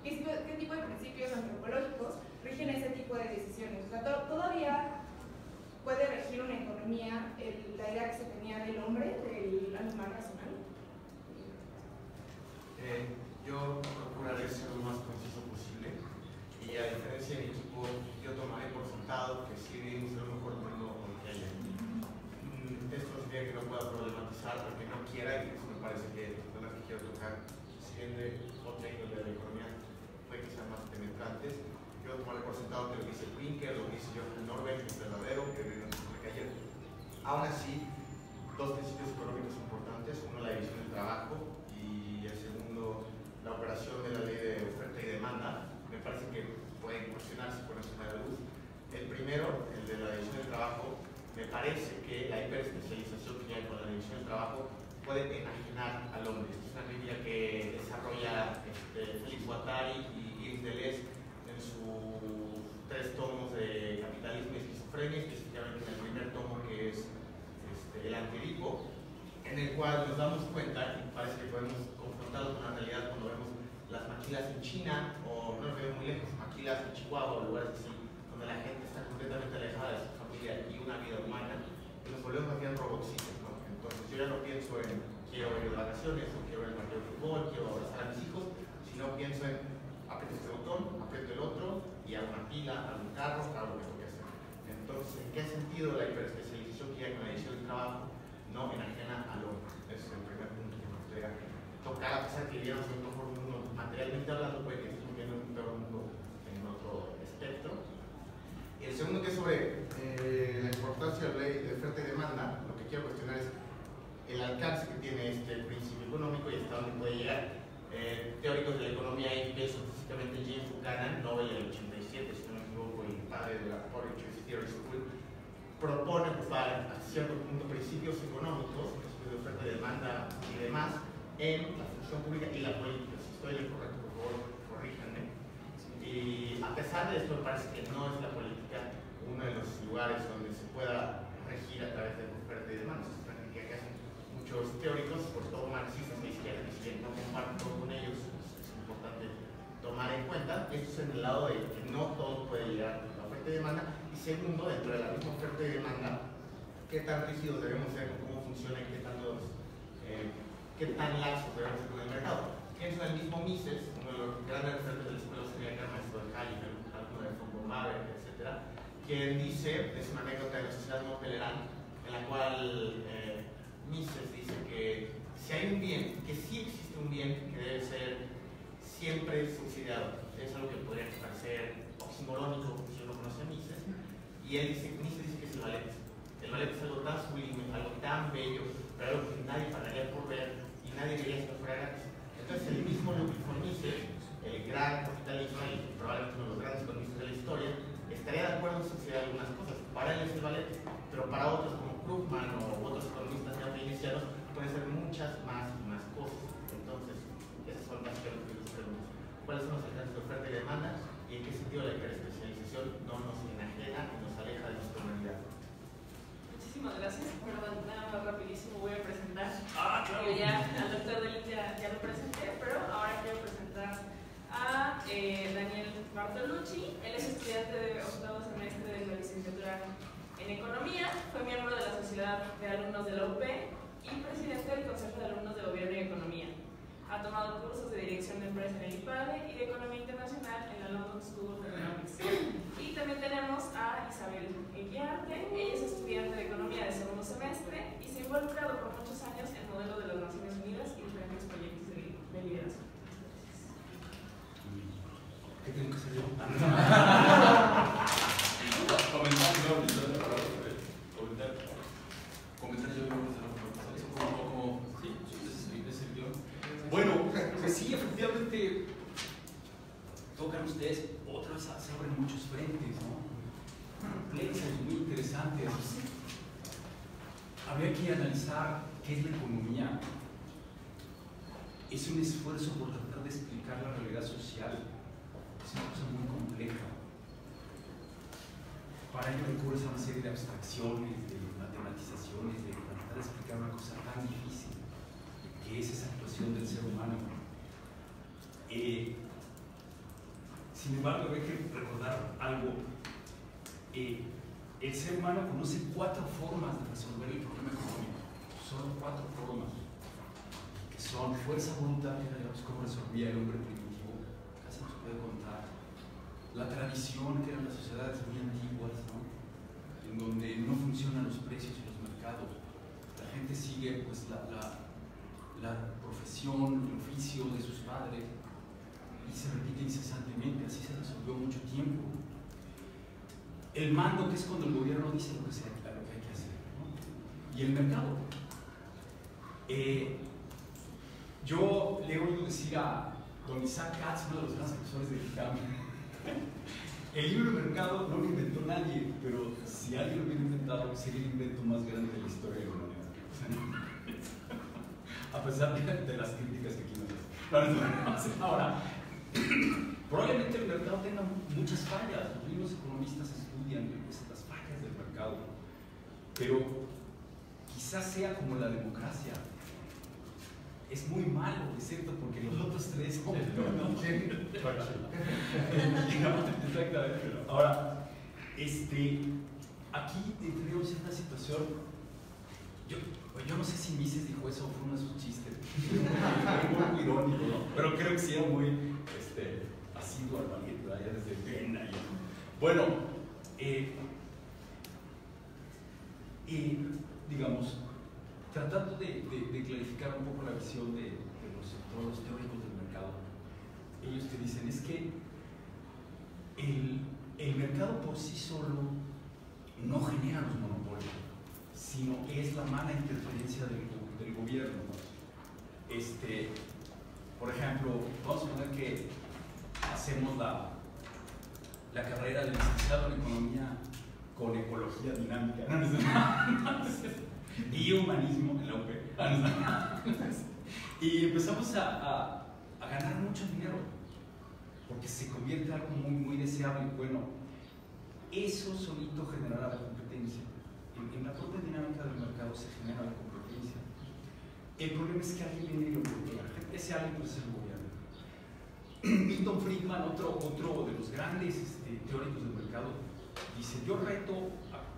S5: qué tipo de principios antropológicos rigen ese tipo de decisiones? O sea, todavía puede regir una economía la idea que se tenía del hombre, del animal racional.
S6: Yo procuraré ser lo más conciso posible y a diferencia de mi equipo, yo tomaré por sentado que sí vivimos en el mejor mundo con que haya. Esto significa que no pueda problematizar porque no quiera, y eso me parece que los temas que quiero tocar, si bien de otro índole de la economía, puede que sean más penetrantes. Yo tomaré por sentado que lo que dice Pinker, lo que dice Johan Norberg es verdadero, que vivimos en que ayer. Aún así, dos principios económicos importantes, uno la división del trabajo y el segundo la operación de la ley de oferta y demanda, me parece que pueden cuestionarse por encima de la luz. El primero, el de la división del trabajo, me parece que la hiperespecialización que hay con la división del trabajo puede enajenar al hombre. Esta es una crítica que desarrolla Félix Guattari y Iris Deleuze en sus 3 tomos de Capitalismo y Esquizofrenia, específicamente en el primer tomo que es el Antidipo, en el cual nos damos cuenta, y parece que podemos confrontarlo con la realidad cuando vemos las maquilas en China, o no nos vemos muy lejos, maquilas en Chihuahua, o lugares así, donde la gente está completamente alejada de su familia y una vida humana, y nos volvemos más bien robotcitos, ¿no? Entonces yo ya no pienso en quiero ir de vacaciones, o quiero ir al partido de fútbol, quiero abrazar a mis hijos, sino pienso en aprieto este botón, aprieto el otro, y hago una pila, hago un carro, hago lo que tengo que hacer. Entonces, ¿en qué sentido la hiperespecialización que hay con la división del trabajo no enajena al hombre. Ese es el primer punto que me gustaría tocar, a pesar que vivíamos en un mejor mundo materialmente hablando, puede que estemos viendo un peor mundo en otro espectro. Y el segundo, que es sobre la importancia de la ley de oferta y demanda, lo que quiero cuestionar es el alcance que tiene este principio económico y hasta dónde puede llegar. Teóricos de la economía, y pienso específicamente James Buchanan, Nobel del 87, si no me equivoco, el padre de la Porridge Theory School, propone ocupar a cierto punto principios económicos, principios de oferta y demanda y demás, en la función pública y la política. Si estoy incorrecto, por favor, corríjanme. Y a pesar de esto, me parece que no es la política uno de los lugares donde se pueda regir a través de oferta y demanda. Es una crítica que hacen muchos teóricos, sobre todo marxistas de izquierda, que si bien no comparto con ellos, es importante tomar en cuenta. Esto es en el lado de que no todo puede llegar a la oferta y demanda. Y segundo, dentro de la misma oferta y demanda, qué tan rígidos debemos ser con cómo funciona y qué tan laxos debemos ser con el mercado. Pienso en el mismo Mises, uno de los grandes referentes de la escuela austríaca, maestro de Hayek, alguno de von Maber, etc., quien dice, es una anécdota de la sociedad no Pelerán, en la cual Mises dice que si hay un bien, que sí existe un bien que debe ser siempre subsidiado. Es algo que podría parecer oximorónico si uno conoce a Mises. Y Mises dice que es el ballet. El ballet es algo tan sublime, algo tan bello, pero algo que nadie pagaría por ver y nadie vería si no fuera gratis. Entonces el mismo Ludwig von Mises, el gran capitalista y probablemente uno de los grandes economistas de la historia, estaría de acuerdo en subsidiar algunas cosas. Para él es el ballet, pero para otros como Krugman o otros economistas neokeynesianos pueden ser muchas más y más cosas. Entonces, esas son básicamente las preguntas. ¿Cuáles son los alcances de oferta y demanda? ¿Y en qué sentido la hiperespecialización no nos enajena y nos aleja de nuestra humanidad?
S2: Muchísimas gracias. Perdón, nada más rapidísimo voy a presentar.
S3: Claro.
S2: Yo ya al doctor Delis ya lo presenté, pero ahora quiero presentar a Daniel Bartolucci. Él es estudiante de octavo semestre de la licenciatura en Economía, fue miembro de la Sociedad de Alumnos de la UP y presidente del Consejo de Alumnos de Gobierno y Economía. Ha tomado cursos de Dirección de Empresa en el IPADE y de Economía Internacional en la London School of Economics. Y también tenemos a Isabel Eguiarte. Ella es estudiante de Economía de segundo semestre y se ha involucrado por muchos años en modelos de las Naciones Unidas y diferentes proyectos de liderazgo.
S4: ¿Qué tengo que hacer yo? Bueno, pues sí, efectivamente tocan ustedes, otra vez se abren muchos frentes, ¿no? Complejos, muy interesantes. Habría que analizar qué es la economía. Es un esfuerzo por tratar de explicar la realidad social. Es una cosa muy compleja. Para ello recurres a una serie de abstracciones, de matematizaciones, de tratar de explicar una cosa tan difícil que es esa actuación del ser humano. Sin embargo, hay que recordar algo. El ser humano conoce 4 formas de resolver el problema económico. Solo 4 formas, que son fuerza bruta, que era cómo resolvía el hombre primitivo, casi no se puede contar. La tradición, que eran las sociedades muy antiguas, ¿no? En donde no funcionan los precios y los mercados. La gente sigue pues, la profesión, el oficio de sus padres y se repite incesantemente, así se resolvió mucho tiempo. El mando, que es cuando el gobierno dice lo que hay que hacer, ¿no? Y el mercado. Yo le he oído decir a don Isaac Katz, uno de los grandes profesores de ICAM, el libre mercado no lo inventó nadie, pero si alguien lo hubiera inventado, sería el invento más grande de la historia de la humanidad. A pesar de las críticas que aquí nos hacen. Ahora, probablemente el mercado tenga muchas fallas. Los mismos economistas estudian las fallas del mercado. Pero quizás sea como la democracia. Es muy malo, excepto porque los otros 3 son. Exactamente. Ahora, aquí entramos en una situación. Yo no sé si Mises dijo eso o fue uno de sus chistes. Fue muy irónico, ¿no? Pero creo que sí era muy asiduo al ballet, ya desde Viena. Bueno, digamos, tratando de clarificar un poco la visión de todos los teóricos del mercado, ellos te dicen es que el mercado por sí solo no genera los monopolios, sino es la mala interferencia del gobierno. Por ejemplo, vamos a poner que hacemos la carrera de licenciado en economía con ecología dinámica y humanismo en la UP. Y empezamos a ganar mucho dinero porque se convierte en algo muy, muy deseable. Bueno, eso solito generará la competencia. En la propia dinámica del mercado se genera la competencia. El problema es que alguien viene y lo bloquea. Ese alguien puede ser el gobierno. Milton Friedman, otro de los grandes teóricos del mercado, dice: yo reto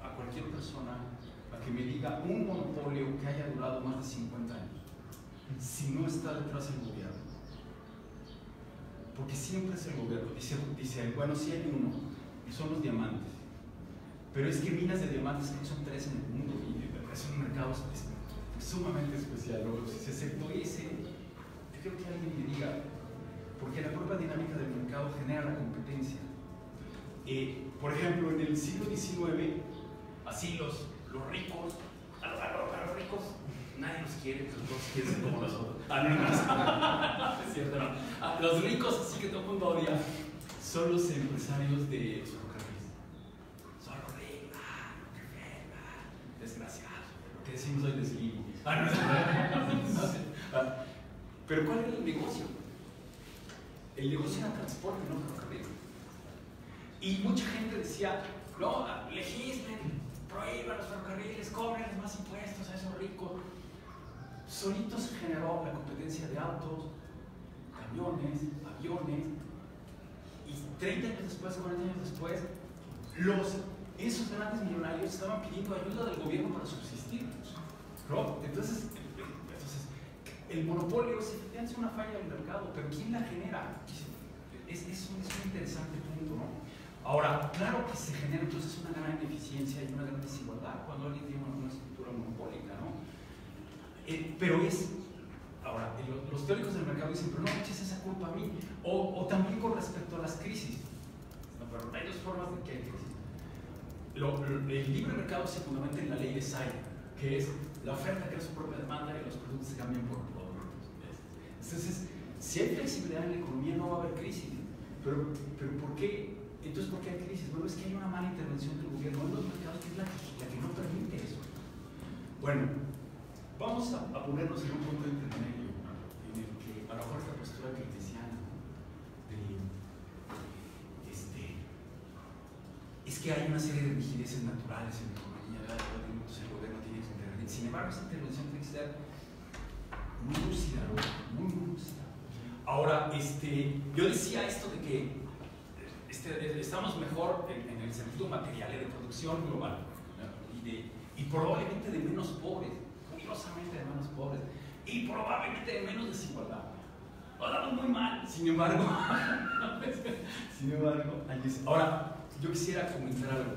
S4: a cualquier persona a que me diga un monopolio que haya durado más de 50 años, si no está detrás del gobierno. Porque siempre es el gobierno. Dice bueno, sí hay uno, y son los diamantes. Pero es que minas de diamantes son 3 en el mundo, y es un mercado sumamente especial. Excepto ese, yo creo que alguien me diga, porque la propia dinámica del mercado genera la competencia. Por ejemplo, en el siglo XIX, así los ricos, a los ricos nadie los quiere, pero todos quieren ser como nosotros. Es cierto, no. Los ricos, así que todo el mundo odia, son los empresarios de los ferrocarriles. Son los ricos, desgraciados. Lo que decimos hoy desligo. Pero ¿cuál era el negocio? El negocio era transporte, no ferrocarril. Y mucha gente decía: no, legislen, prohíban los ferrocarriles, cobren más impuestos a esos ricos. Solito se generó la competencia de autos, camiones, aviones, y 30 años después, 40 años después, esos grandes millonarios estaban pidiendo ayuda del gobierno para subsistir, ¿no? Entonces, el monopolio es una falla del mercado, pero ¿quién la genera? Es un interesante punto, ¿no? Ahora, claro que se genera entonces una gran ineficiencia y una gran desigualdad cuando alguien tiene una estructura monopólica, ¿no? Pero ahora, los teóricos del mercado dicen: pero no me eches esa culpa a mí, o también con respecto a las crisis. No, pero hay dos formas de que hay crisis. El libre mercado se fundamenta en la ley de Say, que es la oferta crea su propia demanda y los productos se cambian por productos. Entonces, si hay flexibilidad en la economía, no va a haber crisis. Pero ¿por qué? Entonces, ¿por qué hay crisis? Bueno, es que hay una mala intervención del gobierno en los mercados que es la que no permite eso. Bueno, vamos a ponernos en un punto intermedio, en el que a lo mejor esta postura keynesiana, ¿no? Es que hay una serie de rigideces naturales en la economía, ¿verdad? Entonces el gobierno tiene que intervenir. Sin embargo, esa intervención tiene que ser muy lúcida, ¿no? Muy lúcida. Ahora, yo decía esto de que estamos mejor en el sentido material de producción global, ¿no? y probablemente de menos pobres, curiosamente de menos pobres, y probablemente de menos desigualdad. Lo damos muy mal, sin embargo. Ahora, yo quisiera comentar algo.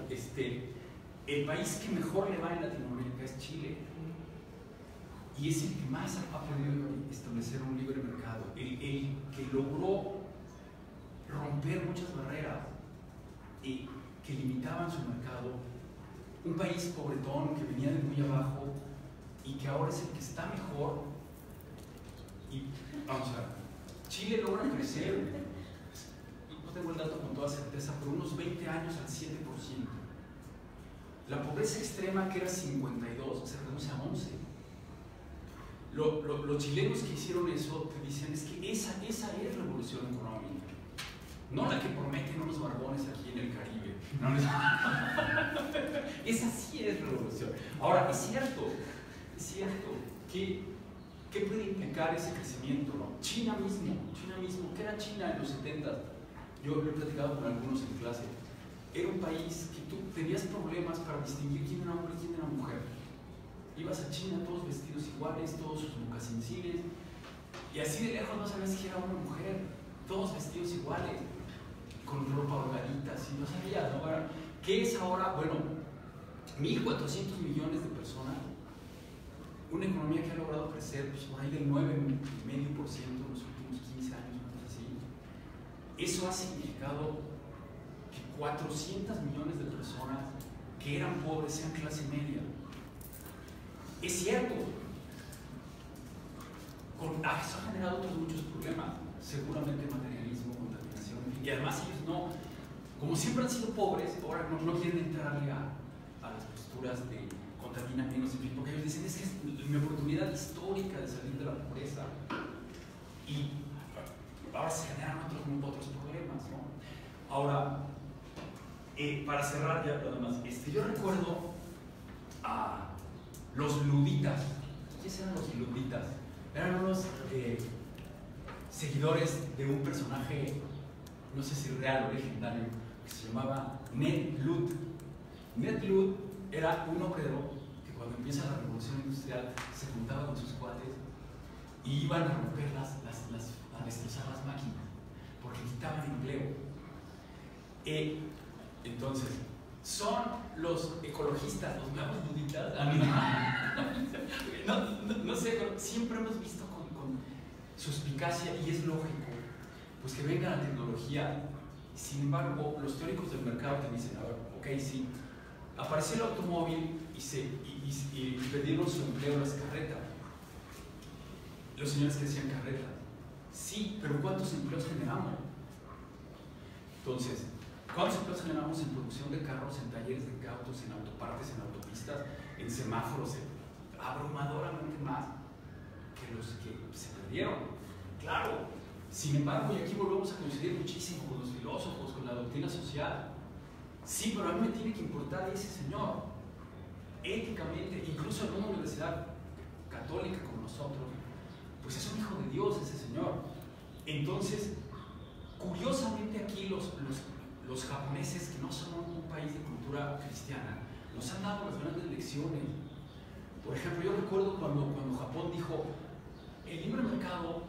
S4: El país que mejor le va en Latinoamérica es Chile, y es el que más ha podido establecer un libre mercado, el que logró romper muchas barreras y que limitaban su mercado. Un país pobretón que venía de muy abajo y que ahora es el que está mejor. Y vamos a ver, Chile logra crecer, no tengo el dato con toda certeza, por unos 20 años al 7%. La pobreza extrema, que era 52, se reduce a 11. Los chilenos que hicieron eso te dicen: es que esa es revolución económica, no la que prometen unos barbones aquí en el Caribe. No, esa sí es revolución. Ahora, es cierto que puede implicar ese crecimiento, ¿no? China mismo, ¿qué era China en los 70? Yo lo he platicado con algunos en clase. Era un país que tú tenías problemas para distinguir quién era hombre y quién era mujer. Ibas a China todos vestidos iguales, todos sus mocasincines, y así de lejos no sabías si era hombre o mujer, todos vestidos iguales, con ropa holgadita, así no sabías, ¿no? Bueno, ¿qué es ahora? Bueno, 1.400 millones de personas una economía que ha logrado crecer pues, por ahí del 9,5% en los últimos 15 años, una cosa así. Eso ha significado que 400 millones de personas que eran pobres sean clase media. Es cierto, eso ha generado otros muchos problemas, seguramente materialismo, contaminación, y además ellos no, como siempre han sido pobres, ahora no quieren entrarle a las posturas de contamina menos, en fin, porque ellos dicen, es que es mi oportunidad histórica de salir de la pobreza, y ahora se generan otros problemas, ¿no? Ahora, para cerrar ya nada más, yo recuerdo a los luditas. ¿Quiénes eran los luditas? Eran unos seguidores de un personaje, no sé si real o legendario, que se llamaba Ned Ludd. Ned Ludd era un obrero que cuando empieza la revolución industrial se juntaba con sus cuates y iban a romper a destrozar las máquinas, porque quitaban empleo. Entonces, son los ecologistas, los nuevos luditas. No sé, pero siempre hemos visto con suspicacia, y es lógico, pues que venga la tecnología. Sin embargo, los teóricos del mercado te dicen, a ver, ok, sí, apareció el automóvil y perdieron su empleo las carretas. Los señores que decían carretas, sí, pero ¿cuántos empleos generamos? Entonces, ¿cuántos empleos generamos en producción de carros, en talleres de autos, en autopartes, en autopistas, en semáforos? Abrumadoramente más que los que se perdieron. Claro, sin embargo, y aquí volvemos a coincidir muchísimo con los filósofos, con la doctrina social. Sí, pero a mí me tiene que importar ese señor. Éticamente, incluso en una universidad católica como nosotros, pues es un hijo de Dios ese señor. Entonces, curiosamente aquí los japoneses, que no son un país de cultura cristiana, nos han dado las grandes lecciones. Por ejemplo, yo recuerdo cuando Japón dijo, el libre mercado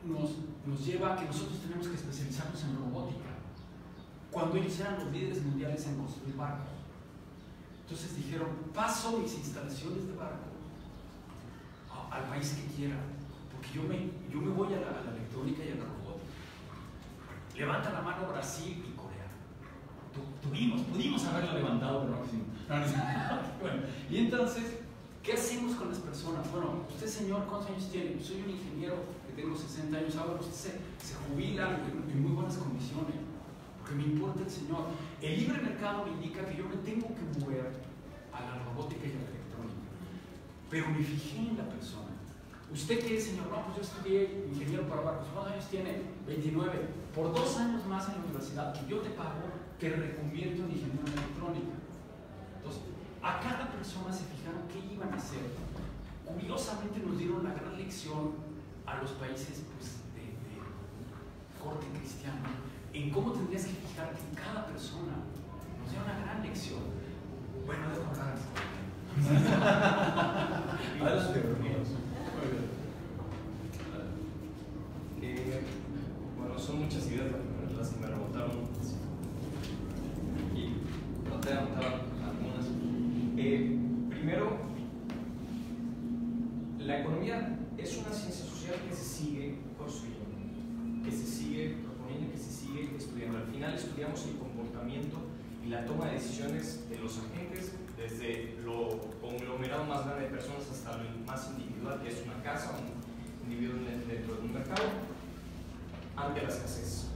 S4: nos lleva a que nosotros tenemos que especializarnos en robótica, cuando ellos eran los líderes mundiales en construir barcos. Entonces dijeron, paso mis instalaciones de barco al país que quiera, porque yo me voy a la electrónica y a la robótica. Levanta la mano Brasil y Corea. Pudimos haberla levantado, pero no. Bueno, y entonces, ¿qué hacemos con las personas? Bueno, usted, señor, ¿cuántos años tiene? Soy un ingeniero que tengo 60 años. Ahora usted se jubila en muy buenas condiciones, porque me importa el señor. El libre mercado me indica que yo me tengo que mover a la robótica y a la electrónica, pero me fijé en la persona. ¿Usted qué es, señor? No, pues yo estudié ingeniero para barcos. ¿Cuántos años tiene? 29. Por 2 años más en la universidad que yo te pago, te reconvierto en ingeniero en electrónica. Entonces, a cada persona se fijaron qué iban a hacer. Curiosamente nos dieron la gran lección a los países pues, de corte cristiano en cómo tendrías que fijarte en cada persona. Nos dieron una gran lección. Bueno, dejo hablar.
S7: Bueno, son muchas ideas las que me rebotaron y traté de anotar algunas. Primero, la economía es una ciencia social que se sigue construyendo, que se sigue proponiendo, que se sigue estudiando. Al final estudiamos el comportamiento y la toma de decisiones de los agentes, desde lo conglomerado más grande de personas hasta lo más individual, que es una casa, un individuo dentro de un mercado, ante la escasez.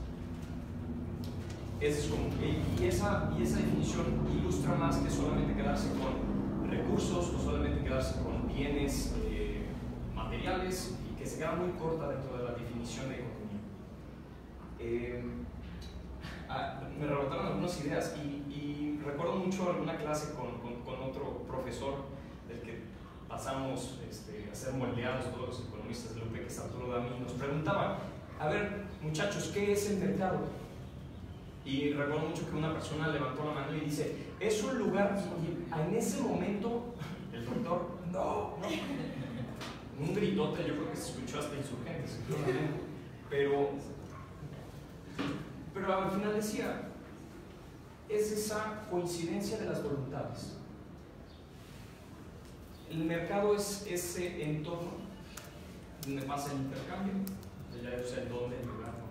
S7: Ese es como, y esa definición ilustra más que solamente quedarse con recursos o solamente quedarse con bienes materiales, y que se queda muy corta dentro de la definición de economía. Me rebotaron algunas ideas y recuerdo mucho alguna clase con otro profesor del que pasamos a ser moldeados todos los economistas de Lupe, que es Arturo Dami. Nos preguntaba, a ver, muchachos, ¿qué es el mercado? Y recuerdo mucho que una persona levantó la mano y dice, es un lugar, y en ese momento el doctor, no. Un gritote, yo creo que se escuchó hasta Insurgentes, pero al final decía, es esa coincidencia de las voluntades. El mercado es ese entorno donde pasa el intercambio, ya o sea, el dónde, el lugar, ¿no?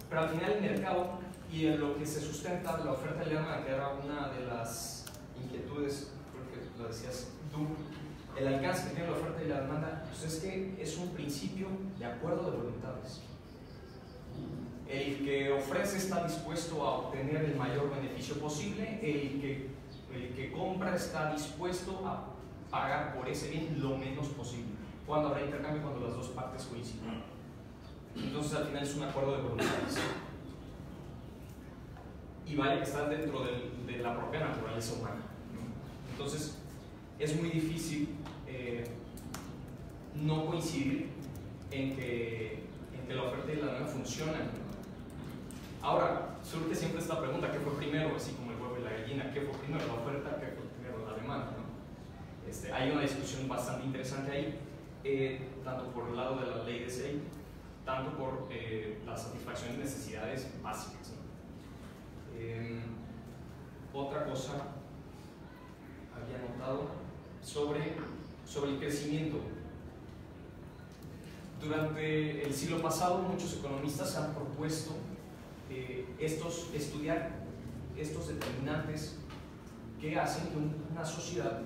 S7: Pero al final el mercado y en lo que se sustenta la oferta y la demanda, que era una de las inquietudes, porque lo decías tú, el alcance que tiene la oferta y la demanda, pues es que es un principio de acuerdo de voluntades. El que ofrece está dispuesto a obtener el mayor beneficio posible, el que compra está dispuesto a pagar por ese bien lo menos posible. Cuando habrá intercambio, cuando las dos partes coinciden. Entonces al final es un acuerdo de voluntades. Y vaya que está dentro de la propia naturaleza humana, ¿no? Entonces es muy difícil no coincidir en que la oferta y la demanda funcionan. Ahora, surge siempre esta pregunta: ¿qué fue primero? Así como el huevo y la gallina, ¿qué fue primero, la oferta? ¿Qué fue primero, la demanda? ¿No? Hay una discusión bastante interesante ahí, tanto por el lado de la ley de Say, tanto por la satisfacción de necesidades básicas, ¿no? Otra cosa había notado sobre el crecimiento. Durante el siglo pasado muchos economistas han propuesto estudiar estos determinantes que hacen que una sociedad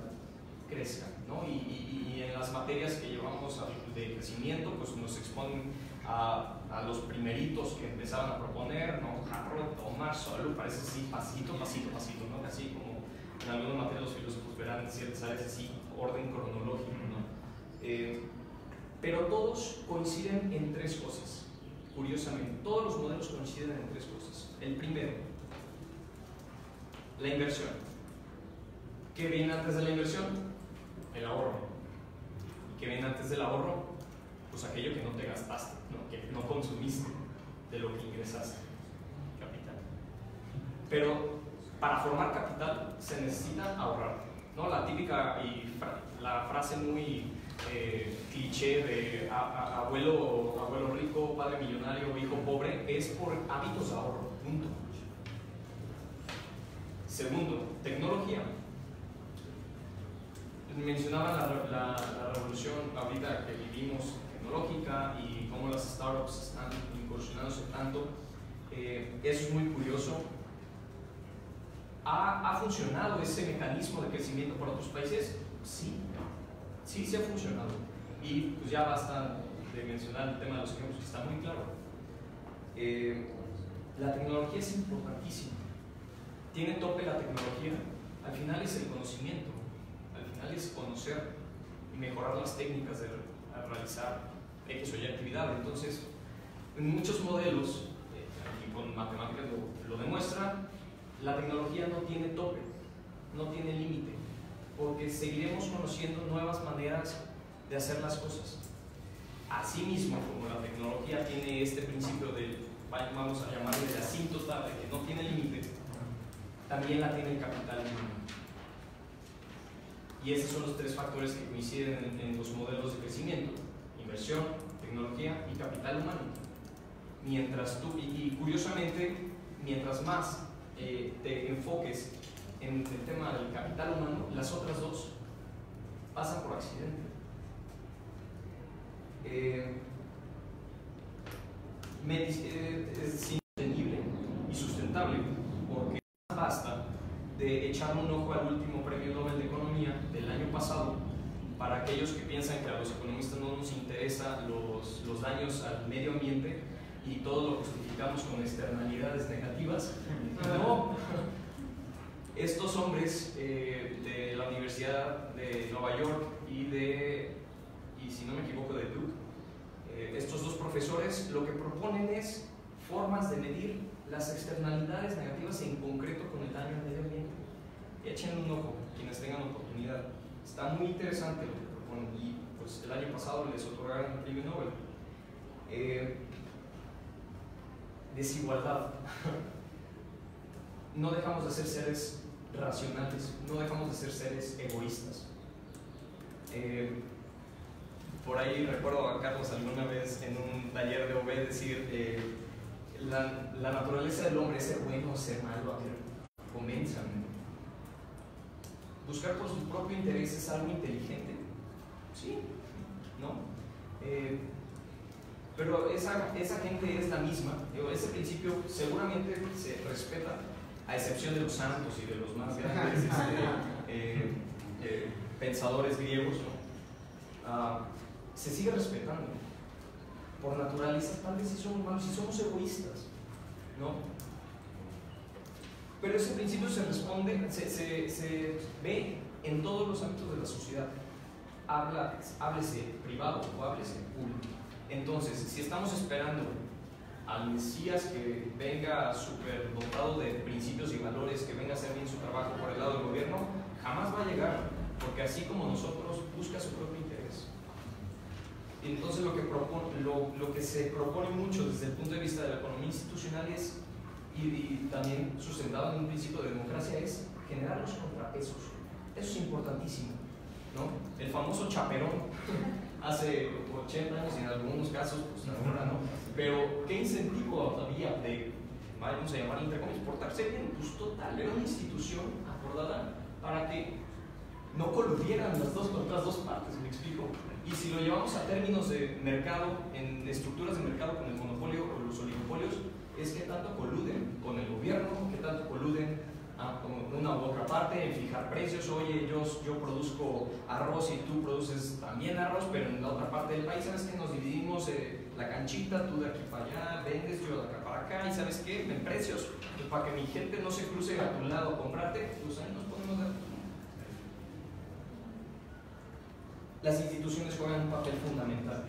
S7: crezca, ¿no? Y en las materias que llevamos de crecimiento, pues nos exponen a los primeritos que empezaban a proponer, ¿no? Harrod, Thomas, Solow, parece así, pasito, ¿no? Así como en algunas materias los filósofos verán ciertas áreas así, orden cronológico, ¿no? Pero todos coinciden en tres cosas, curiosamente, todos los modelos coinciden en tres cosas. El primero, la inversión. ¿Qué viene antes de la inversión? El ahorro. ¿Y qué viene antes del ahorro? Pues aquello que no te gastaste, ¿no? Que no consumiste de lo que ingresaste. Capital. Pero para formar capital se necesita ahorrar, ¿no? La típica y la frase muy cliché de abuelo rico, padre millonario, hijo pobre, es por hábitos de ahorro, punto. Segundo, tecnología. Mencionaban la revolución ahorita que vivimos tecnológica y cómo las startups están incursionándose tanto. Eso es muy curioso. ¿Ha funcionado ese mecanismo de crecimiento para otros países? Sí ha funcionado. Y pues ya basta de mencionar el tema de los ejemplos, que está muy claro. La tecnología es importantísima. Tiene tope la tecnología. Al final es el conocimiento. Al final es conocer y mejorar las técnicas de realizar X o Y actividad. Entonces, en muchos modelos, y con matemáticas lo demuestran, la tecnología no tiene tope, no tiene límite, porque seguiremos conociendo nuevas maneras de hacer las cosas. Asimismo, como la tecnología tiene este principio de, vamos a llamarle de asíntota, de que no tiene límite, también la tiene el capital humano. Y esos son los tres factores que coinciden en los modelos de crecimiento: inversión, tecnología y capital humano. Mientras tú, y curiosamente, mientras más te enfoques en el tema del capital humano, las otras dos pasan por accidente. Es insostenible y sustentable, porque basta de echar un ojo al último premio Nobel de Economía del año pasado. Para aquellos que piensan que a los economistas no nos interesan los daños al medio ambiente y todo lo justificamos con externalidades negativas, no. Estos hombres de la Universidad de Nueva York y si no me equivoco, de Duke, estos dos profesores lo que proponen es formas de medir las externalidades negativas en concreto con el daño al medio ambiente. Echen un ojo, quienes tengan oportunidad. Está muy interesante lo que proponen y pues el año pasado les otorgaron el premio Nobel. Desigualdad. No dejamos de ser seres racionales, no dejamos de ser seres egoístas. Por ahí recuerdo a Carlos alguna vez en un taller de OB decir la naturaleza del hombre es ser bueno o ser malo. A ver, convénzame. buscar por su propio interés es algo inteligente, sí, ¿no? Pero esa gente es la misma, ese principio seguramente se respeta, a excepción de los santos y de los más grandes pensadores griegos, ¿no? Se sigue respetando. Por naturaleza, tal vez si somos malos, si somos egoístas, ¿no? Pero ese principio se responde, se ve en todos los ámbitos de la sociedad. Háblese privado o háblese público. Entonces, si estamos esperando al Mesías que venga súper dotado de principios y valores, que venga a hacer bien su trabajo por el lado del gobierno, jamás va a llegar, porque así como nosotros, busca su propio interés. Y entonces lo que se propone mucho desde el punto de vista de la economía institucional es, y también sustentado en un principio de democracia, es generar los contrapesos. Eso es importantísimo, ¿no? El famoso chaperón, hace 80 años y en algunos casos, pues ahora no, pero ¿qué incentivo había de, vamos a llamarlo entre comillas, portarse bien? Pues total, era una institución acordada para que no coludieran las otras dos partes, ¿me explico? Y si lo llevamos a términos de mercado, en estructuras de mercado con el monopolio o los oligopolios, es que tanto coluden con el gobierno, que tanto coluden con una u otra parte en fijar precios. Oye, yo produzco arroz y tú produces también arroz, pero en la otra parte del país, ¿sabes qué? Nos dividimos la canchita, tú de aquí para allá, vendes, yo de acá para acá, y ¿sabes qué? En precios, pues para que mi gente no se cruce a tu lado a comprarte, pues ahí nos podemos dar. Las instituciones juegan un papel fundamental,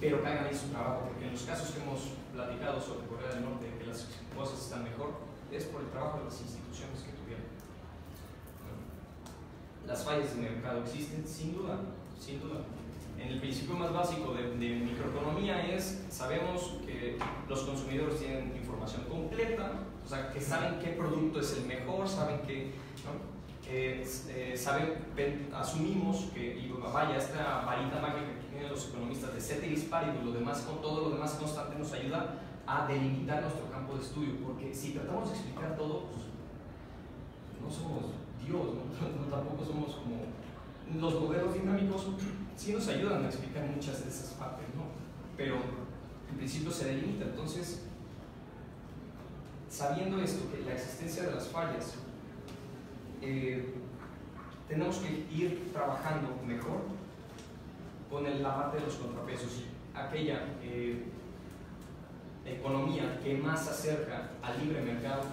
S7: pero que hagan ahí su trabajo, porque en los casos que hemos platicado sobre Corea del Norte, que las cosas están mejor, es por el trabajo de las instituciones que tuvieron. Las fallas de mercado existen, sin duda, sin duda. En el principio más básico de microeconomía es, sabemos que los consumidores tienen información completa, o sea, que saben qué producto es el mejor, saben que, ¿no? Asumimos que, y vaya, esta varita mágica que tienen los economistas de ceteris paribus, todo lo demás constante nos ayuda a delimitar nuestro campo de estudio, porque si tratamos de explicar todo, pues no somos Dios, ¿no? Tampoco somos como los modelos dinámicos, sí nos ayudan a explicar muchas de esas partes, ¿no? Pero en principio se delimita. Entonces, sabiendo esto, que la existencia de las fallas, tenemos que ir trabajando mejor con la parte de los contrapesos, aquella economía que más se acerca al libre mercado,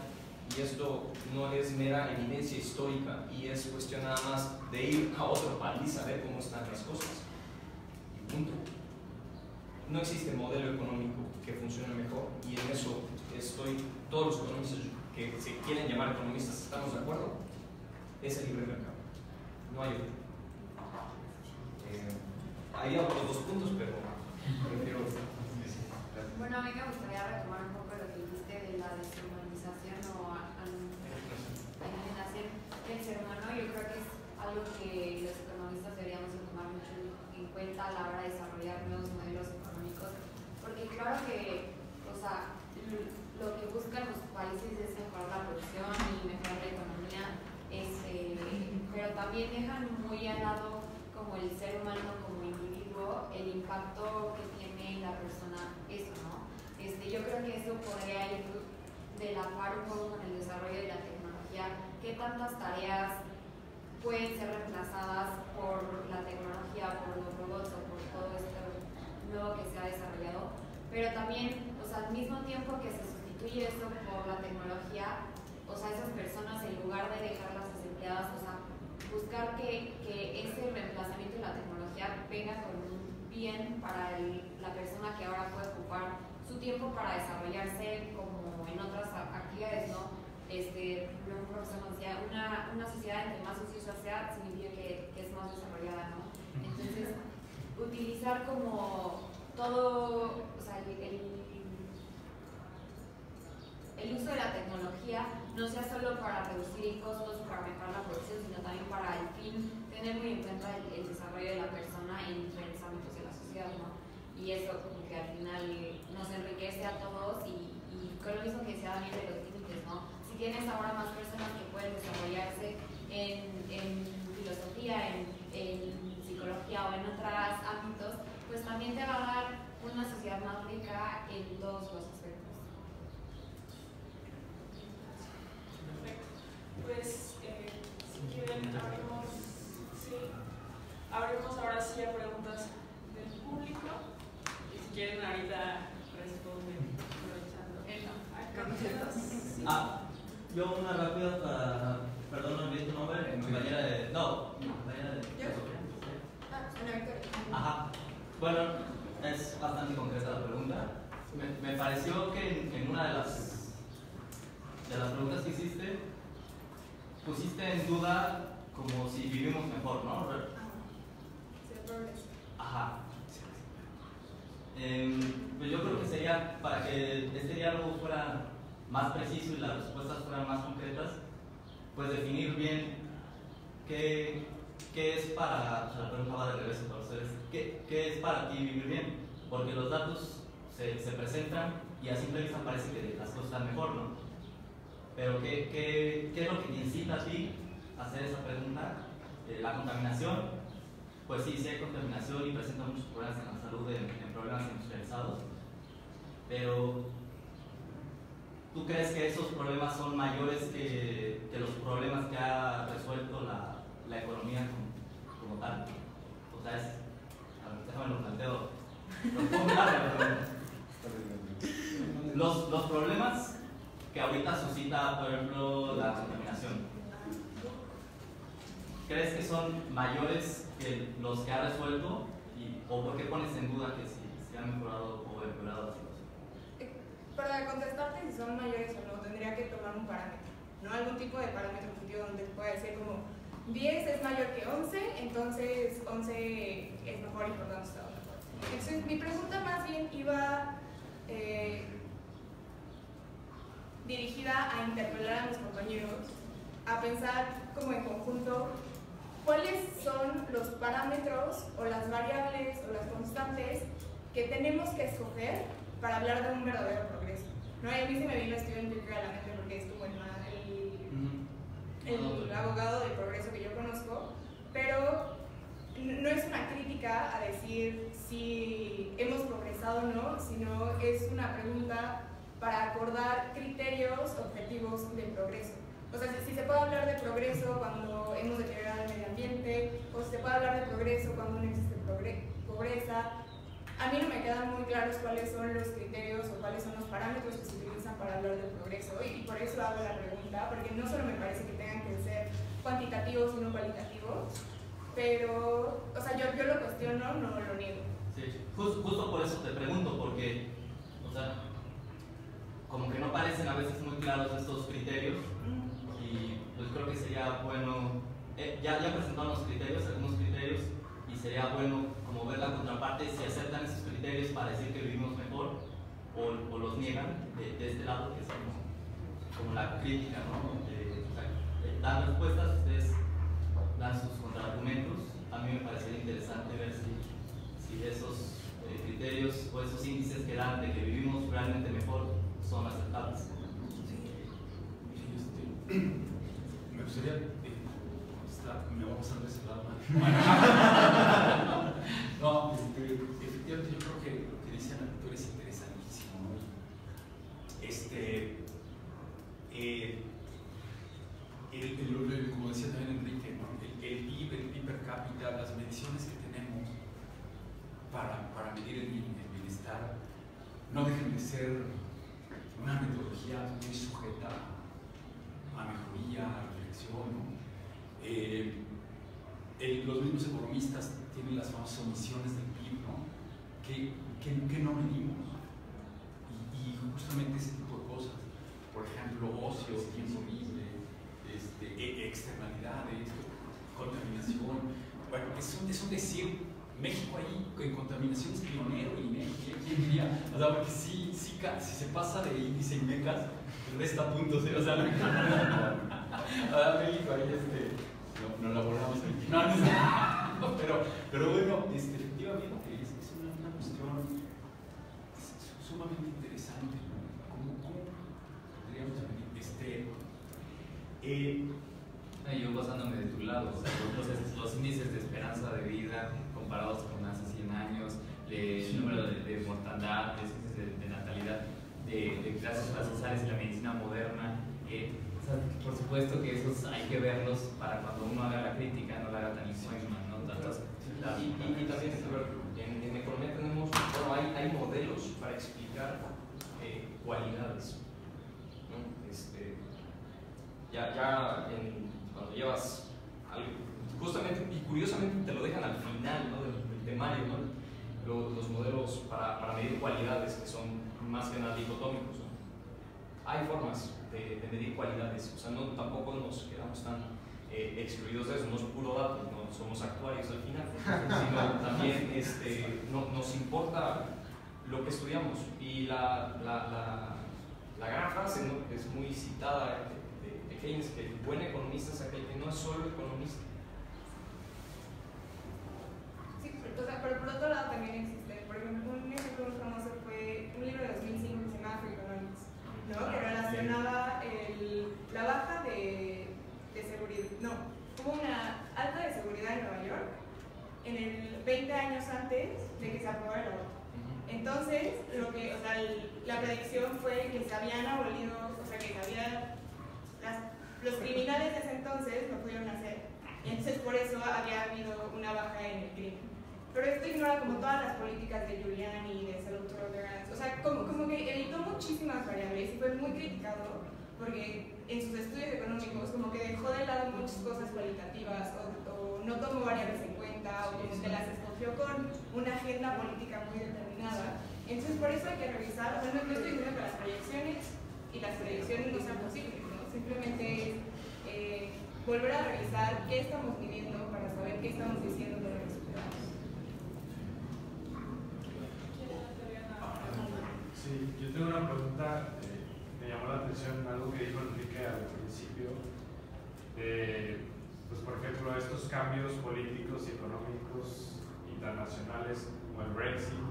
S7: y esto no es mera evidencia histórica y es cuestión nada más de ir a otro país a ver cómo están las cosas. Y punto. No existe modelo económico que funcione mejor, y en eso todos los economistas que se quieren llamar economistas estamos de acuerdo. Es el libre mercado, no hay otro. Hay otros dos puntos, pero prefiero.
S8: Bueno, a mí me gustaría retomar un poco lo que dijiste de la deshumanización o alienación del ser humano. Yo creo que es algo que los economistas deberíamos tomar mucho en cuenta a la hora de desarrollar nuevos modelos económicos, porque claro que, o sea, lo que buscan los países es mejorar la producción y mejorar la economía. Pero también dejan muy al lado como el ser humano como individuo, el impacto que tiene en la persona eso, ¿no? Yo creo que eso podría ir de la par un poco con el desarrollo de la tecnología. ¿Qué tantas tareas pueden ser reemplazadas por la tecnología, por los robots o por todo esto nuevo que se ha desarrollado? Pero también, o sea, al mismo tiempo que se sustituye eso por la tecnología, o sea, esas personas, en lugar de dejarlas desempleadas, o sea, buscar que ese reemplazamiento de la tecnología venga con un bien para la persona que ahora puede ocupar su tiempo para desarrollarse como en otras actividades, ¿no? Un profesor nos decía, una sociedad entre más ociosa sea, significa que es más desarrollada, ¿no? Entonces, utilizar como todo, o sea, el uso de la tecnología no sea solo para reducir costos, para mejorar la producción, sino también para al fin tener muy en cuenta el desarrollo de la persona en diferentes ámbitos de la sociedad, ¿no? Y eso como que al final nos enriquece a todos y con lo mismo que decía Daniel de los límites, ¿no? Si tienes ahora más personas que pueden desarrollarse en filosofía, en psicología o en otros ámbitos, pues también te va a dar una sociedad más rica en todos los aspectos.
S2: Pues, si quieren, abrimos ahora sí a preguntas del público. Y si quieren, ahorita responden aprovechando.
S9: Yo una rápida para, perdón, no olvidé tu nombre, compañera de... No, compañera de...
S5: Ana Victoria.
S9: Ajá. Bueno, es bastante concreta la pregunta. Me pareció que en una de las preguntas que hiciste, pusiste en duda como si vivimos mejor, ¿no?
S5: Sí, progreso.
S9: Ajá. Pues yo creo que sería, para que este diálogo fuera más preciso y las respuestas fueran más concretas, pues definir bien qué es para, o sea, la pregunta va de regreso para ustedes, ¿qué es para ti vivir bien? Porque los datos se presentan y a simple vista parece que las cosas están mejor, ¿no? Pero ¿qué es lo que te incita a ti a hacer esa pregunta? La contaminación, pues sí hay contaminación y presenta muchos problemas en la salud, en problemas industrializados, pero ¿tú crees que esos problemas son mayores que los problemas que ha resuelto la economía como tal? O sea, déjame lo planteo. Los problemas que ahorita suscita, por ejemplo, la contaminación, ¿crees que son mayores que los que ha resuelto? ¿O por qué pones en duda que si ha mejorado o empeorado la situación?
S5: Para contestarte si son mayores o no, tendría que tomar un parámetro, ¿no? Algún tipo de parámetro objetivo donde pueda decir como 10 es mayor que 11, entonces 11 es mejor y por tanto está mejor. Entonces mi pregunta más bien iba dirigida a interpelar a mis compañeros, a pensar como en conjunto cuáles son los parámetros o las variables o las constantes que tenemos que escoger para hablar de un verdadero progreso. ¿No? Y a mí se me vino Steven Pinker a la mente porque es como el abogado del progreso que yo conozco, pero no es una crítica a decir si hemos progresado o no, sino es una pregunta para acordar criterios objetivos de progreso. O sea, si se puede hablar de progreso cuando hemos deteriorado el medio ambiente, o si se puede hablar de progreso cuando no existe pobreza. A mí no me quedan muy claros cuáles son los criterios o cuáles son los parámetros que se utilizan para hablar de progreso, y por eso hago la pregunta, porque no solo me parece que tengan que ser cuantitativos sino cualitativos, pero, o sea, yo lo cuestiono, no lo niego.
S9: Sí, justo por eso te pregunto, porque, o sea, como que no parecen a veces muy claros estos criterios, y pues creo que sería bueno, ya presentaron los criterios, algunos criterios, y sería bueno como ver la contraparte, si aceptan esos criterios para decir que vivimos mejor, o los niegan de este lado, que es como la crítica, ¿no? Dan respuestas, ustedes dan sus contraargumentos. A mí me parecería interesante ver si esos criterios o esos índices que dan de que vivimos realmente mejor son aceptables.
S4: Me gustaría me vamos a reservar no, efectivamente yo creo que lo que dice Ana Victoria es interesantísimo, ¿no? Como decía también Enrique, ¿no? el PIB per cápita, las mediciones que tenemos para medir el bienestar no dejan de ser una metodología muy sujeta a mejoría, a reflexión, ¿no? Los mismos economistas tienen las famosas omisiones del PIB, ¿no? que no medimos, y justamente ese tipo de cosas, por ejemplo, ocio, tiempo libre, externalidades, contaminación. Bueno, es un decir, México ahí en contaminación es pionero, y México, ¿quién diría? O sea, porque si se pasa de índice IMECAS, resta puntos, o sea, México ahí no elaboramos pero bueno, efectivamente es una cuestión sumamente interesante, ¿no? ¿Cómo podríamos medir?
S3: Yo basándome de tu lado, o sea, los índices de esperanza de vida comparados con hace 100 años, el número de mortandad, de natalidad, gracias a las cesáreas y la medicina moderna, o sea, por supuesto que esos hay que verlos para cuando uno haga la crítica, no la haga tan ingenua, ¿no?
S7: Y también, en economía tenemos, bueno, hay modelos para explicar cualidades, ¿no? Cuando llevas algo, justamente y curiosamente te lo dejan al final, ¿no? del temario, ¿no? Los modelos para medir cualidades que son más que nada dicotómicos, ¿no? Hay formas de medir cualidades, o sea, tampoco nos quedamos tan excluidos de eso, no es puro dato, no somos actuarios al final, sino también nos importa lo que estudiamos. Y la gran frase, ¿no?, que es muy citada de Keynes, que el buen economista es aquel que no es solo economista.
S5: Sí, o sea, pero por otro lado también existe, por ejemplo, un ejemplo muy famoso fue un libro de 2005 que se llama Freakonomics, ¿no? Que relacionaba la baja de seguridad, no, hubo una alta de seguridad en Nueva York en el 20 años antes de que se aprobara el aborto. Entonces, la predicción fue que se habían abolido, o sea, que los criminales de ese entonces no pudieron hacer, y entonces por eso había habido una baja en el crimen. Pero esto ignora como todas las políticas de Giuliani, de Zero Tolerance, o sea, como que evitó muchísimas variables y fue muy criticado porque en sus estudios económicos como que dejó de lado muchas cosas cualitativas o no tomó variables en cuenta o como que las escogió con una agenda política muy determinada. Entonces por eso hay que revisar, o sea, no estoy diciendo que las proyecciones y las predicciones no sean posibles, ¿no? Simplemente es volver a revisar qué estamos midiendo para saber qué estamos diciendo de los resultados.
S10: Sí, yo tengo una pregunta. Me llamó la atención algo que dijo Enrique al principio, pues por ejemplo estos cambios políticos y económicos internacionales como el Brexit,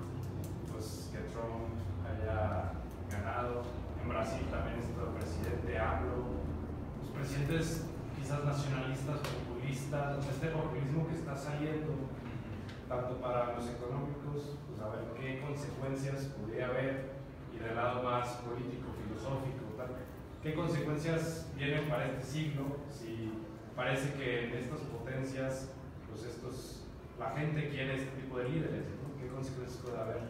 S10: pues que Trump haya ganado, en Brasil también está el presidente AMLO, los presidentes quizás nacionalistas, populistas, este populismo que está saliendo tanto para los económicos, pues a ver qué consecuencias podría haber, y del lado más político, filosófico, tal. ¿Qué consecuencias vienen para este siglo? Si parece que en estas potencias, pues la gente quiere este tipo de líderes, ¿no? ¿Qué consecuencias puede haber?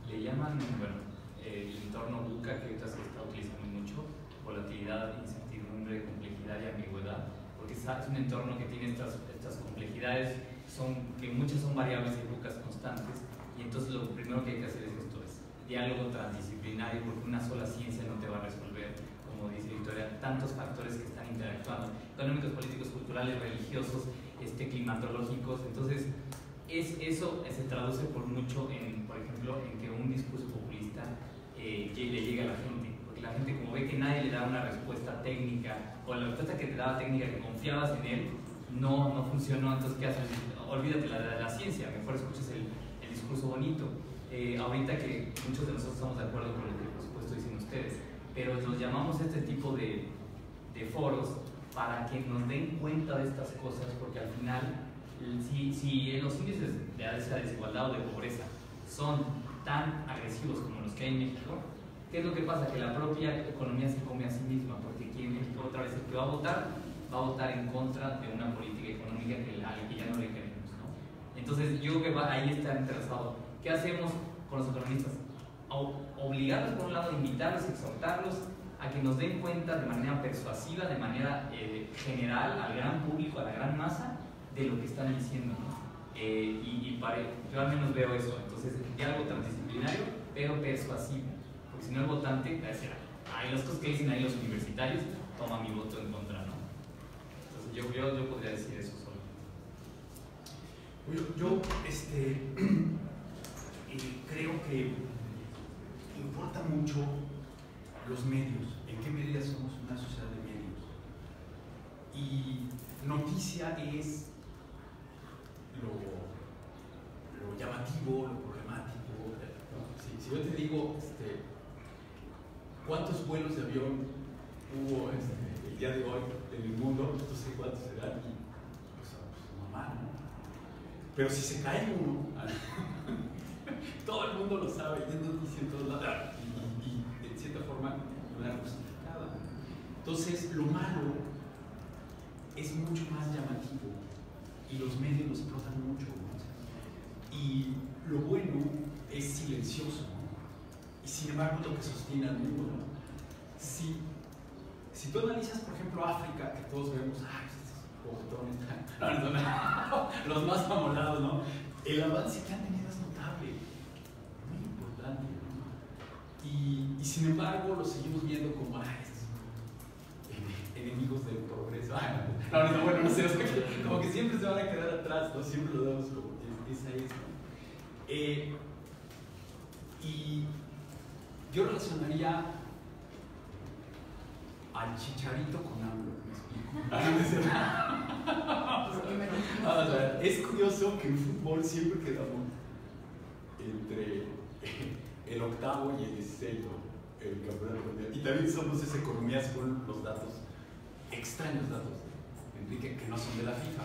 S3: Le llaman, bueno, el entorno VUCA, que ahorita se está utilizando mucho, volatilidad, incertidumbre, complejidad y ambigüedad, porque es un entorno que tiene estas complejidades, que muchas son variables y VUCAs constantes, y entonces lo primero que hay que hacer es diálogo transdisciplinario, porque una sola ciencia no te va a resolver, como dice Victoria, tantos factores que están interactuando, económicos, políticos, culturales, religiosos, climatológicos. Entonces, eso se traduce por mucho por ejemplo, en que un discurso populista le llegue a la gente, porque la gente, como ve que nadie le da una respuesta técnica, o la respuesta que te daba técnica, que confiabas en él, no funcionó. Entonces, ¿qué haces? Olvídate de la ciencia, mejor escuches el discurso bonito. Ahorita que muchos de nosotros estamos de acuerdo con lo que por supuesto dicen ustedes, pero nos llamamos a este tipo de foros para que nos den cuenta de estas cosas, porque al final, si los índices de esa desigualdad o de pobreza son tan agresivos como los que hay en México, ¿qué es lo que pasa? Que la propia economía se come a sí misma, porque aquí en México otra vez el que va a votar en contra de una política económica que ya no le queremos, ¿no? Entonces yo creo que ahí está interesado. ¿Qué hacemos con los economistas? Obligarlos, por un lado, invitarlos, exhortarlos a que nos den cuenta de manera persuasiva, de manera general, al gran público, a la gran masa, de lo que están diciendo, ¿no? Yo al menos veo eso. Entonces, diálogo transdisciplinario, pero persuasivo. Porque si no, el votante va a decir, las cosas que dicen ahí los universitarios, toma mi voto en contra, ¿no? Entonces, yo podría decir eso solo.
S4: Yo creo que importa mucho los medios, en qué medida somos una sociedad de medios. Y noticia es lo llamativo, lo problemático, ¿no? Si yo te digo, ¿cuántos vuelos de avión hubo el día de hoy en el mundo, no sé cuántos serán, y pues normal, ¿no? Pero si se cae uno, todo el mundo lo sabe, y es noticia en todos lados, y de cierta forma no es justificada. Entonces, lo malo es mucho más llamativo y los medios lo explotan mucho, ¿no? Y lo bueno es silencioso, ¿no? Y sin embargo lo que sostiene al mundo, ¿no? Si tú analizas, por ejemplo, África, que todos vemos, estos bogotones, los más amolados, ¿no? El avance que han tenido es notable, muy importante, ¿no? Y sin embargo lo seguimos viendo como estos enemigos del progreso. Bueno, no sé, como que siempre se van a quedar atrás, ¿no? Siempre lo vemos como esa es, ¿no? Y yo relacionaría al Chicharito con AMLO, ¿me explico? Es curioso que en fútbol siempre quedamos entre el octavo y el 16, el campeonato mundial. Y también somos esa economía según los datos, extraños datos, Enrique, que no son de la FIFA.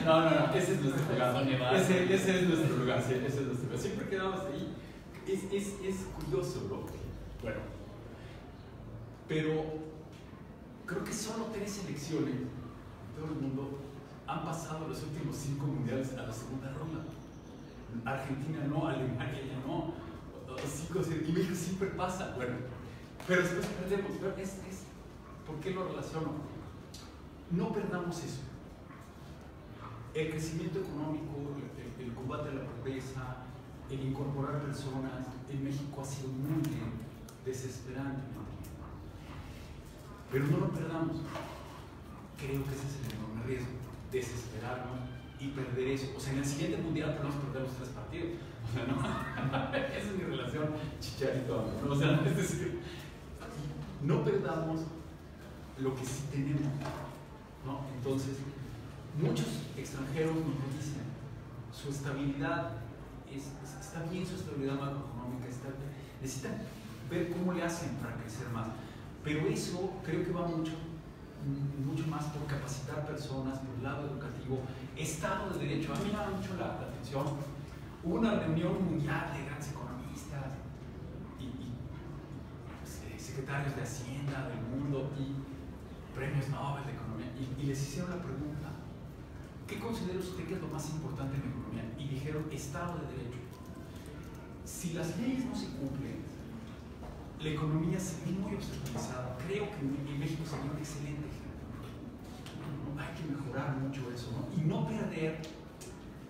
S4: No, ese es nuestro lugar. Ese es nuestro lugar, sí, ese es nuestro lugar. Siempre quedamos ahí. Es curioso, ¿no? Bueno, pero creo que solo 3 selecciones en todo el mundo han pasado los últimos 5 mundiales a la segunda ronda. Argentina no, Alemania ya no, 5, y México siempre pasa. Bueno, pero después perdemos. Pero ¿por qué lo relaciono? No perdamos eso. El crecimiento económico, el combate a la pobreza, el incorporar personas en México ha sido muy desesperante, ¿no? Pero no lo perdamos. Creo que ese es el enorme riesgo, desesperarnos y perder eso. O sea, en el siguiente mundial podemos perder los 3 partidos. O sea, no. Esa es mi relación Chicharito, ¿no? O sea, es decir, no perdamos lo que sí tenemos, ¿no? Entonces, muchos extranjeros nos dicen, su estabilidad está bien, su estabilidad macroeconómica, necesitan ver cómo le hacen para crecer más. Pero eso creo que va mucho más por capacitar personas, por el lado educativo, Estado de Derecho. A mí me llama mucho la atención. Hubo una reunión mundial de grandes economistas y secretarios de Hacienda del mundo y premios Nobel de Economía, y les hicieron la pregunta: ¿qué considera usted que es lo más importante en la economía? Y dijeron Estado de Derecho. Si las leyes no se cumplen, la economía se ve muy obstaculizada. Creo que en México sería un excelente ejemplo. Hay que mejorar mucho eso, ¿no? Y no perder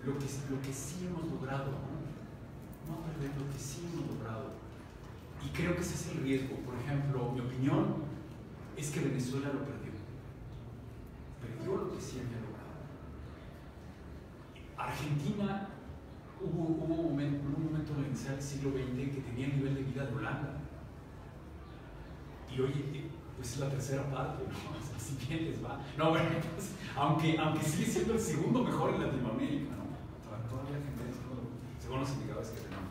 S4: lo que sí hemos logrado, ¿no? No perder lo que sí hemos logrado. Y creo que ese es el riesgo. Por ejemplo, mi opinión es que Venezuela lo perdió. Perdió lo que sí había logrado. Argentina hubo un momento en el siglo XX que tenía el nivel de vida de Holanda. Y hoy pues es la tercera parte, ¿no? O sea, si bien les va. No, bueno, pues, aunque sigue siendo el segundo mejor en Latinoamérica, ¿no? Todavía gente según los indicadores que tenemos.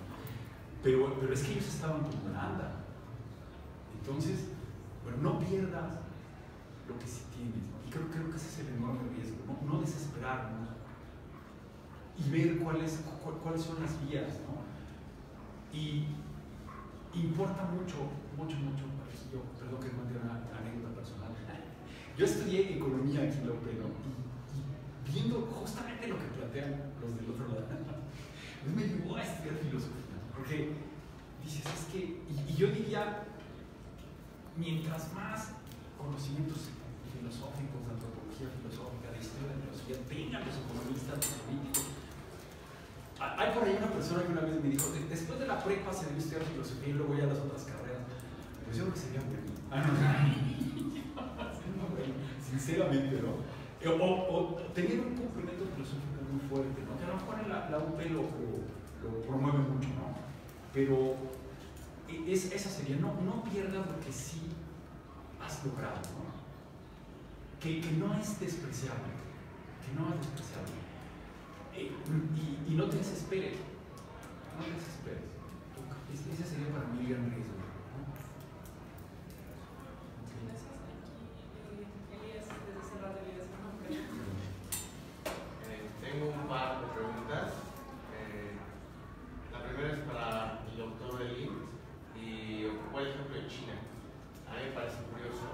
S4: Pero es que ellos estaban con Holanda. Entonces, bueno, no pierdas lo que sí tienes, ¿no? Y creo que ese es el enorme riesgo, no desesperarnos y ver cuáles son las vías, ¿no? Y importa mucho, yo, perdón que cuente una anécdota personal. Yo estudié economía aquí en la UP, ¿no? Y viendo justamente lo que plantean los del otro lado, pues me llevó a estudiar filosofía, porque dices, es que, y yo diría, mientras más conocimientos filosóficos, de antropología filosófica, de historia de la filosofía, tengan los economistas, los políticos. Hay por ahí una persona que una vez me dijo, después de la prepa se debe estudiar filosofía y luego ya las otras carreras. Pues yo creo que sería muy bien. Sinceramente, ¿no? O tener un complemento filosófico muy fuerte, ¿no? Que a lo mejor en la UP lo promueve mucho, ¿no? Pero esa sería, no pierdas lo que sí has logrado, ¿no? Que no es despreciable, y no te desesperes, ese sería para mí el gran riesgo, ¿no?
S6: par de preguntas. La primera es para el doctor Elin y ocupó el ejemplo de China. A mí me parece curioso,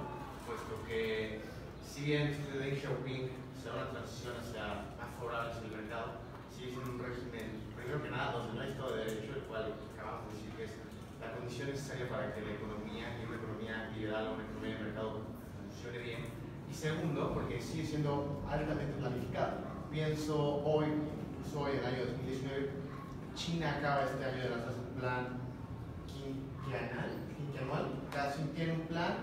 S6: puesto que si bien después de Deng Xiaoping se da una transición hacia más favorable hacia el mercado, sigue siendo un régimen, primero que nada, donde no hay Estado de Derecho, el cual acabamos de decir que es la condición necesaria para que la economía, y una economía liberal o una economía de mercado, funcione bien. Y segundo, porque sigue siendo altamente planificado. Pienso hoy, incluso hoy, en el año 2019, China acaba este año de lanzar un plan quinquenal, tiene un plan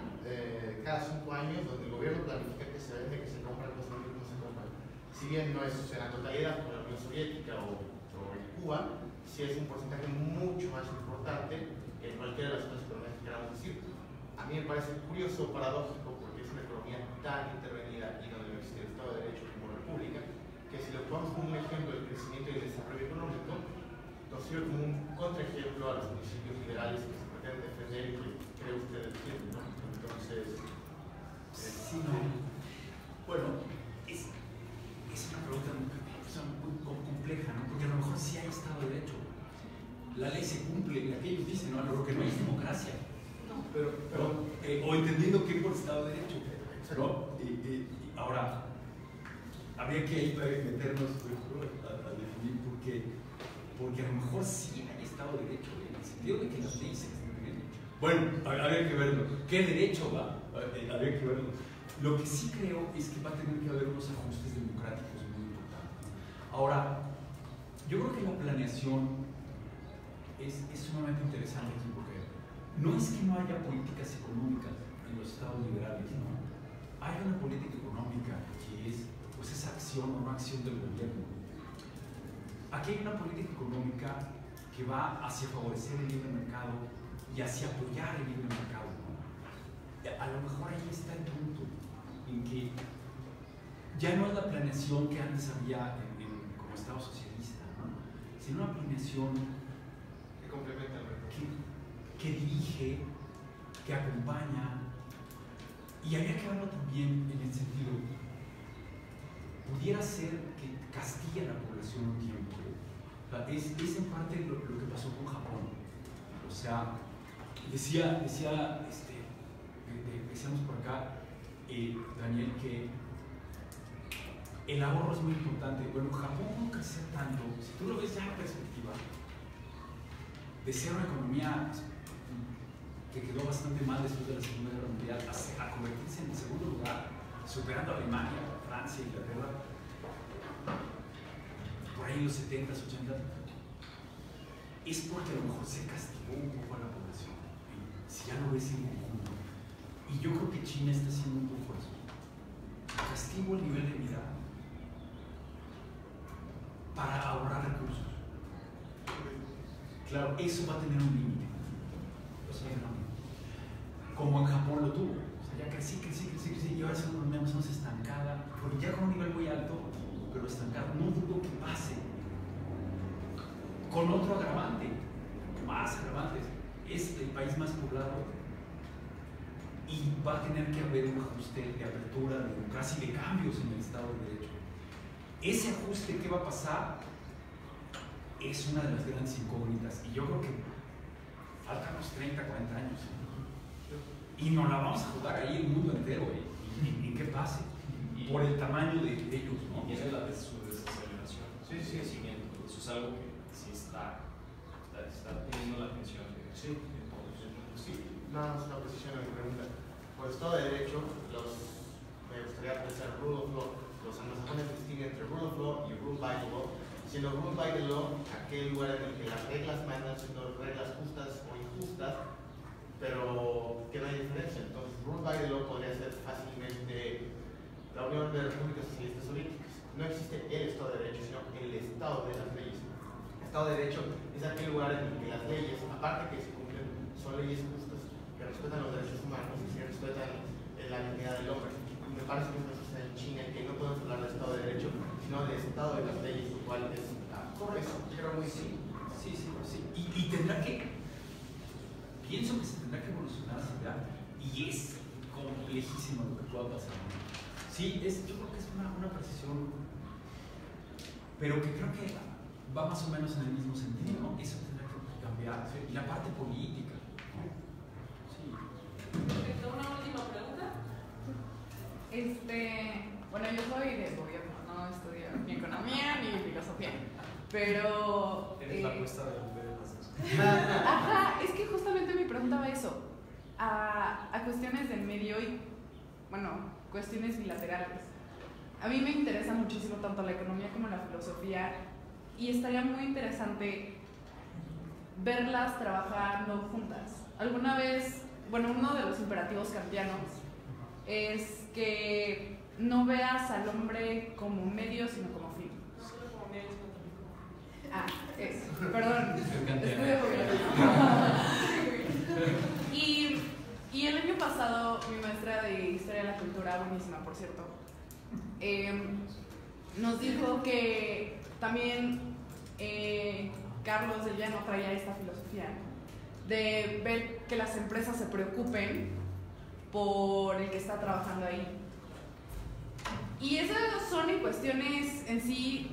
S6: cada 5 años donde el gobierno planifica que se vende, que se compra, que no se compra. Si bien no es en la totalidad como la Unión Soviética o en Cuba, sí es un porcentaje mucho más importante en cualquiera de las otras economías que queramos decir. A mí me parece curioso, paradójico, porque es una economía tan intervenida y donde no existe el Estado de Derecho como república, que si lo tomamos como un ejemplo del crecimiento y del desarrollo económico, nos sirve como un contraejemplo a los principios liberales que se pretenden defender y que cree usted defiende, ¿no? Entonces,
S4: sí, no. Bueno, es una pregunta muy compleja, ¿no? Porque a lo mejor sí hay Estado de Derecho. La ley se cumple, aquellos dicen, ¿no? Lo que no es democracia. Pero o entendiendo que por Estado de Derecho, ¿no? Ahora, habría que ahí meternos a definir porque a lo mejor sí hay Estado de Derecho, en el sentido de que las leyes se estén. Bueno, habría que verlo. ¿Qué derecho va? Habría que verlo. Lo que sí creo es que va a tener que haber unos ajustes democráticos muy importantes. Ahora, yo creo que la planeación es sumamente interesante aquí porque no es que no haya políticas económicas en los estados liberales, ¿no? Hay una política económica que es pues esa acción o no acción del gobierno. Aquí hay una política económica que va hacia favorecer el libre mercado y hacia apoyar el libre mercado, ¿no? A lo mejor ahí está el punto en que ya no es la planeación que antes había como Estado socialista, ¿no? Sino una planeación
S6: que complementa el mercado,
S4: que dirige, que acompaña, y habría que verlo también en el sentido, pudiera ser que castigue a la población un tiempo. O sea, es en parte lo que pasó con Japón. O sea, decíamos por acá, Daniel, que el ahorro es muy importante. Bueno, Japón no creció tanto, si tú lo ves ya en perspectiva, de ser una economía que quedó bastante mal después de la Segunda Guerra Mundial a convertirse en el segundo lugar, superando a Alemania, Francia, Inglaterra, por ahí en los 70s, 80s, es porque a lo mejor se castigó un poco a la población, si ya lo ves en conjunto. Y yo creo que China está haciendo un poco eso. Castigo el nivel de vida para ahorrar recursos. Claro, eso va a tener un límite. O sea, como en Japón lo tuvo. O sea, ya crecí, y ahora es una economía más o menos estancada, porque ya con un nivel muy alto, pero estancado. No dudo que pase con otro agravante, más agravantes. Es el país más poblado y va a tener que haber un ajuste de apertura, de democracia y de cambios en el Estado de Derecho. Ese ajuste, ¿qué va a pasar? Es una de las grandes incógnitas, y yo creo que faltan unos 30, 40 años. Y nos la vamos a jugar ahí el mundo entero, en qué pase, por el tamaño de ellos, ¿no?
S7: Y es la de su desaceleración, su crecimiento. Eso es algo que sí está teniendo la atención de todos.
S6: Sí, nada más una precisión en mi pregunta. Por Estado de Derecho, me gustaría pensar rule of law. Los anglosajones distinguen entre rule of law y rule by the law, siendo rule by the law aquel lugar en el que las reglas mandan siendo reglas justas o injustas, pero que no hay diferencia. Entonces, rule by the law podría ser fácilmente la Unión de Repúblicas Socialistas Soviéticas. No existe el Estado de Derecho, sino el Estado de las leyes. El Estado de Derecho es aquel lugar en el que las leyes, aparte que se cumplen, son leyes justas, que respetan los derechos humanos y que respetan la dignidad del hombre. Y me parece que eso está en China, que no podemos hablar de Estado de Derecho, sino de Estado de las leyes, lo cual es correcto. Creo muy
S4: sí. Y tendrá que, pienso que se tendrá que evolucionar hacia allá, y es complejísimo lo que pueda pasar. Sí, yo creo que es una precisión pero que creo que va más o menos en el mismo sentido, ¿no? Eso tendrá que cambiar. Y la parte política, ¿no? Sí.
S2: Perfecto, una última pregunta.
S11: Bueno, yo soy de gobierno, no estudio ni economía ni filosofía, pero...
S7: Eres la apuesta de las dos.
S11: Ajá, es que justamente mi pregunta va a eso, a cuestiones del medio y, bueno, cuestiones bilaterales. A mí me interesa muchísimo tanto la economía como la filosofía y estaría muy interesante verlas trabajando juntas. Alguna vez, bueno, uno de los imperativos kantianos es que no veas al hombre como medio, sino como fin.
S2: Solo como medio, sino
S11: Ah, eso, perdón. Estudio gobierno. Y el año pasado, mi maestra de Historia de la Cultura, buenísima por cierto, nos dijo que también Carlos del Llano traía esta filosofía de ver que las empresas se preocupen por el que está trabajando ahí. Y esas son en cuestiones en sí,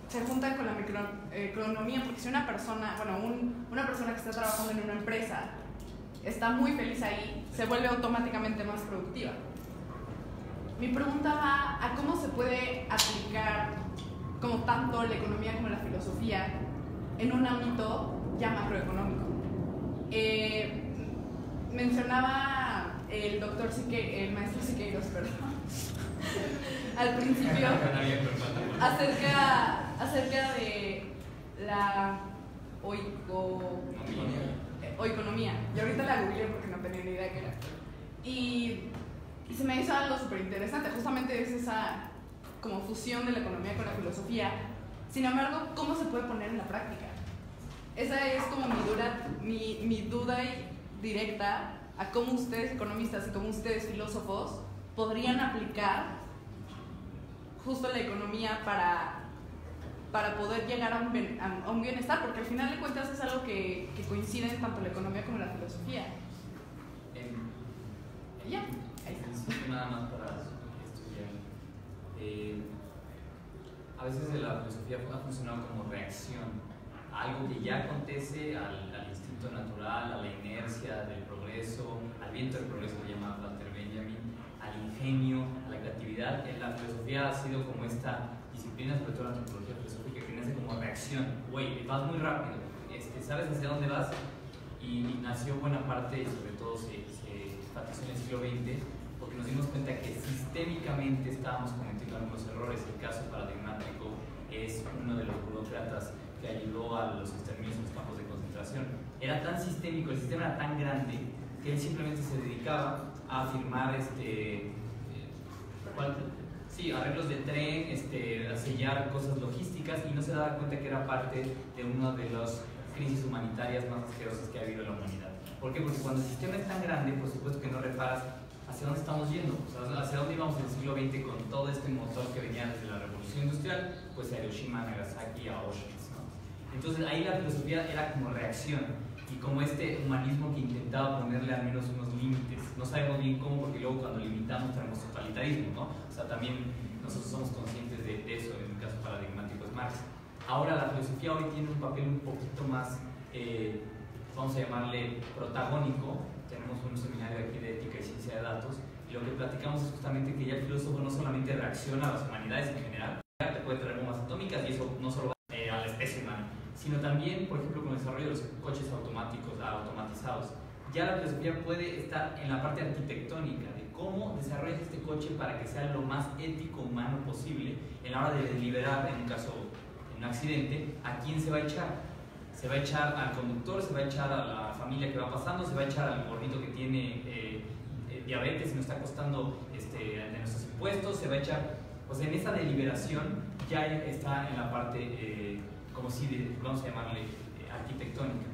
S11: se juntan con la microeconomía, porque si una persona, una persona que está trabajando en una empresa está muy feliz ahí, se vuelve automáticamente más productiva. Mi pregunta va a cómo se puede aplicar como tanto la economía como la filosofía en un ámbito ya macroeconómico. Mencionaba el maestro Siqueiros, perdón, al principio acerca de la oikonomía. Y ahorita la googleé porque no tenía ni idea qué era. Y se me hizo algo súper interesante. Justamente es esa como fusión de la economía con la filosofía. Sin embargo, ¿cómo se puede poner en la práctica? Esa es como mi duda directa a cómo ustedes economistas y cómo ustedes filósofos podrían aplicar justo la economía para poder llegar a un bienestar, porque al final de cuentas es algo que coincide en tanto la economía como la filosofía. Ya, ahí está.
S3: Nada más para estudiar. A veces la filosofía ha funcionado como reacción a algo que ya acontece, al instinto natural, a la inercia del progreso, al viento del progreso, que llama Walter Benjamin, al ingenio, a la creatividad. La filosofía ha sido como esta disciplina, sobre todo la antropología filosófica, que nace como reacción. Güey, vas muy rápido, sabes hacia dónde vas, y nació buena parte, y sobre todo se enfatizó en el siglo XX, porque nos dimos cuenta que sistémicamente estábamos cometiendo algunos errores. El caso paradigmático es uno de los burócratas que ayudó a los exterminios en los campos de concentración. Era tan sistémico, el sistema era tan grande, que él simplemente se dedicaba a firmar arreglos de tren, a sellar cosas logísticas, y no se daba cuenta que era parte de una de las crisis humanitarias más asquerosas que ha habido en la humanidad. ¿Por qué? Porque cuando el sistema es tan grande, por supuesto que no reparas hacia dónde estamos yendo, o sea, hacia dónde íbamos en el siglo XX con todo este motor que venía desde la revolución industrial, pues a Hiroshima, a Nagasaki, a Auschwitz, ¿no? Entonces ahí la filosofía era como reacción, y como este humanismo que intentaba ponerle al menos unos límites. No sabemos bien cómo, porque luego cuando limitamos tenemos totalitarismo, ¿no? O sea, también nosotros somos conscientes de eso. En el caso paradigmático es Marx. Ahora la filosofía hoy tiene un papel un poquito más, vamos a llamarle protagónico. Tenemos un seminario aquí de ética y ciencia de datos, y lo que platicamos es justamente que ya el filósofo no solamente reacciona a las humanidades en general, te puede traer bombas atómicas, y eso no solo va a la especie humana, sino también, por ejemplo, con el desarrollo de los coches automatizados. Ya la filosofía puede estar en la parte arquitectónica de cómo desarrollas este coche para que sea lo más ético humano posible en la hora de deliberar, en un caso, en un accidente, a quién se va a echar. Se va a echar al conductor, se va a echar a la familia que va pasando, se va a echar al gordito que tiene diabetes y nos está costando de nuestros impuestos, se va a echar, pues en esa deliberación ya está en la parte, como si vamos a llamarle arquitectónica.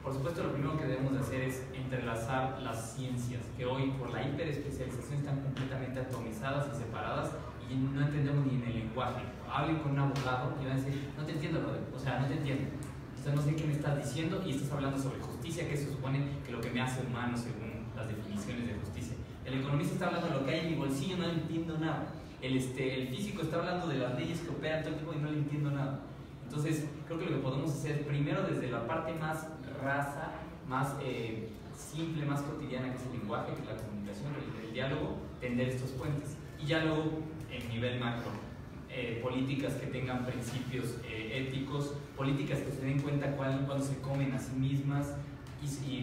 S3: Por supuesto, lo primero que debemos de hacer es entrelazar las ciencias, que hoy por la hiperespecialización están completamente atomizadas y separadas, y no entendemos ni en el lenguaje. Hablen con un abogado y van a decir, no te entiendo, brother, o sea, no te entiendo. No sé qué me estás diciendo, y estás hablando sobre justicia, que se supone que lo que me hace humano según las definiciones de justicia. El economista está hablando de lo que hay en mi bolsillo, no le entiendo nada. El físico está hablando de las leyes que operan todo el tiempo y no le entiendo nada. Entonces, creo que lo que podemos hacer primero desde la parte más rasa, más simple, más cotidiana, que es el lenguaje, que es la comunicación, el diálogo, tender estos puentes. Y ya luego, en nivel macro, políticas que tengan principios éticos, políticas que se den cuenta cuando se comen a sí mismas,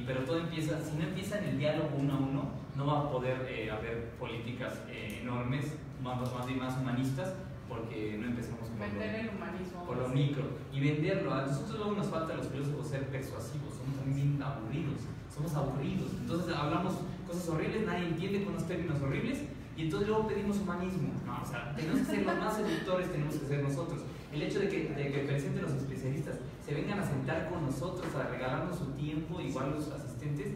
S3: pero todo empieza, si no empieza en el diálogo uno a uno, no va a poder haber políticas enormes, más humanistas, porque no empezamos
S11: vender el humanismo
S3: por lo micro y venderlo. A nosotros luego nos falta a los filósofos ser persuasivos, somos también aburridos, somos aburridos. Entonces hablamos cosas horribles, nadie entiende con unos términos horribles y entonces luego pedimos humanismo. No, o sea, tenemos que ser los más seductores, tenemos que ser nosotros. El hecho de que presenten los especialistas, se vengan a sentar con nosotros, a regalarnos su tiempo, igual los asistentes,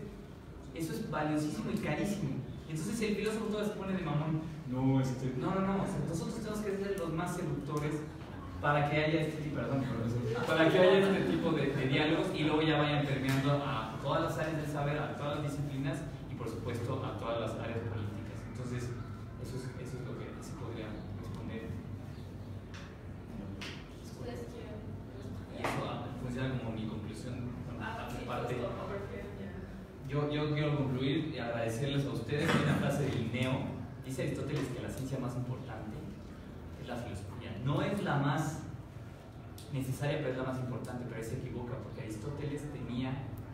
S3: eso es valiosísimo y carísimo. Entonces si el filósofo todo se pone de mamón, no, o sea, nosotros tenemos que ser los más seductores para que haya este tipo, para que haya este tipo de diálogos y luego ya vayan permeando a todas las áreas del saber, a todas las disciplinas y por supuesto a todas las áreas políticas. Entonces, eso es lo que se podría responder. Y eso funciona como mi conclusión. Yo quiero concluir y agradecerles a ustedes. Hay una frase de Linneo, dice Aristóteles que la ciencia más importante es la filosofía. No es la más necesaria, pero es la más importante, pero ahí se equivoca, porque Aristóteles tenía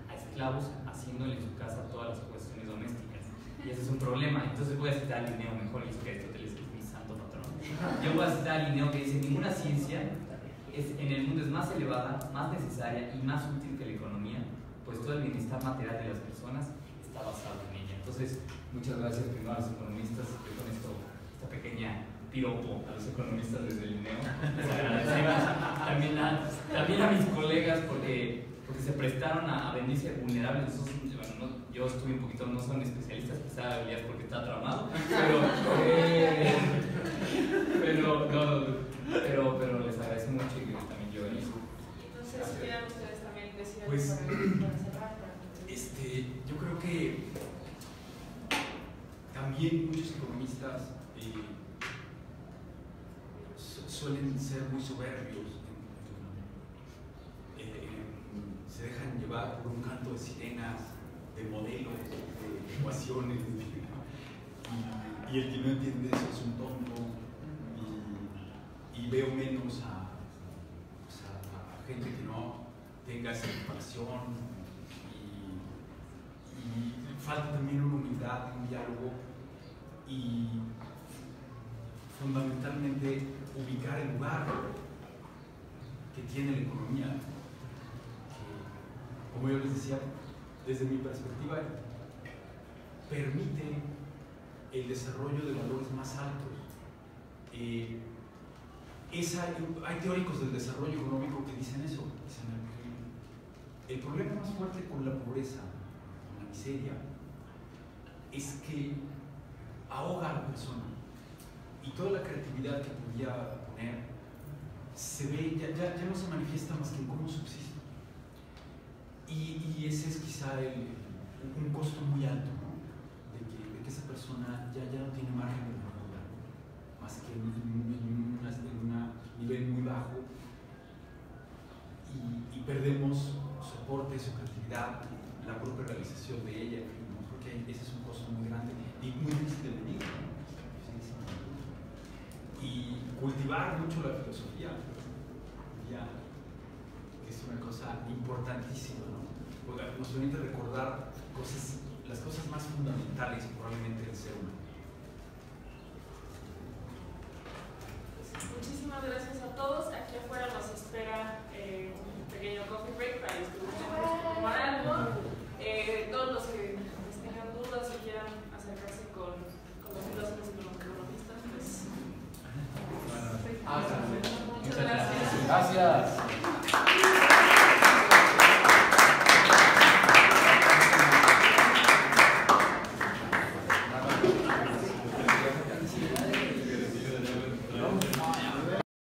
S3: a esclavos haciéndole en su casa todas las cuestiones domésticas. Y ese es un problema. Entonces voy a citar a Linneo, mejor dicho que Aristóteles, que es mi santo patrón. Yo voy a citar a Linneo que dice: ninguna ciencia en el mundo es más elevada, más necesaria y más útil que la economía, pues todo el bienestar material de las personas está basado en ella. Entonces, muchas gracias primero a los economistas. Yo con esta pequeña piropo a los economistas desde Linneo les agradecemos. También a mis colegas porque se prestaron a venirse vulnerables. Yo estuve un poquito, no son especialistas, quizá Elías porque está tramado, pero les agradezco mucho y también yo en eso.
S2: Entonces, quieran ustedes también decir algo
S4: Pues,
S2: para cerrar.
S4: yo creo que también muchos economistas suelen ser muy soberbios, se dejan llevar por un canto de sirenas, de modelos, de ecuaciones, y el que no entiende eso es un tonto, y veo menos a gente que no tenga esa preparación, y falta también una humildad, un diálogo, y fundamentalmente ubicar el lugar que tiene la economía, que, como yo les decía, desde mi perspectiva, permite el desarrollo de valores más altos. Hay teóricos del desarrollo económico que dicen eso. Dicen el problema más fuerte con la pobreza, con la miseria, es que ahoga a la persona. Y toda la creatividad que podía poner se ve, ya no se manifiesta más que en cómo subsiste. Y ese es quizá un costo muy alto, ¿no? De que esa persona ya no tiene margen de mejora, más que en un nivel muy bajo, y perdemos soporte, su creatividad, la propia realización de ella, ¿no? Porque ese es un costo muy grande y muy difícil de medir, ¿no? Y cultivar mucho la filosofía, ya es una cosa importantísima, ¿no? Porque nos permite recordar las cosas más fundamentales probablemente del ser humano.
S2: Muchísimas gracias a todos. Aquí afuera nos espera un pequeño coffee break para tomar algo. Todos los que tengan dudas o quieran acercarse con los filósofos y con los economistas, pues.
S1: Muchas
S2: Muchas gracias.
S1: Gracias.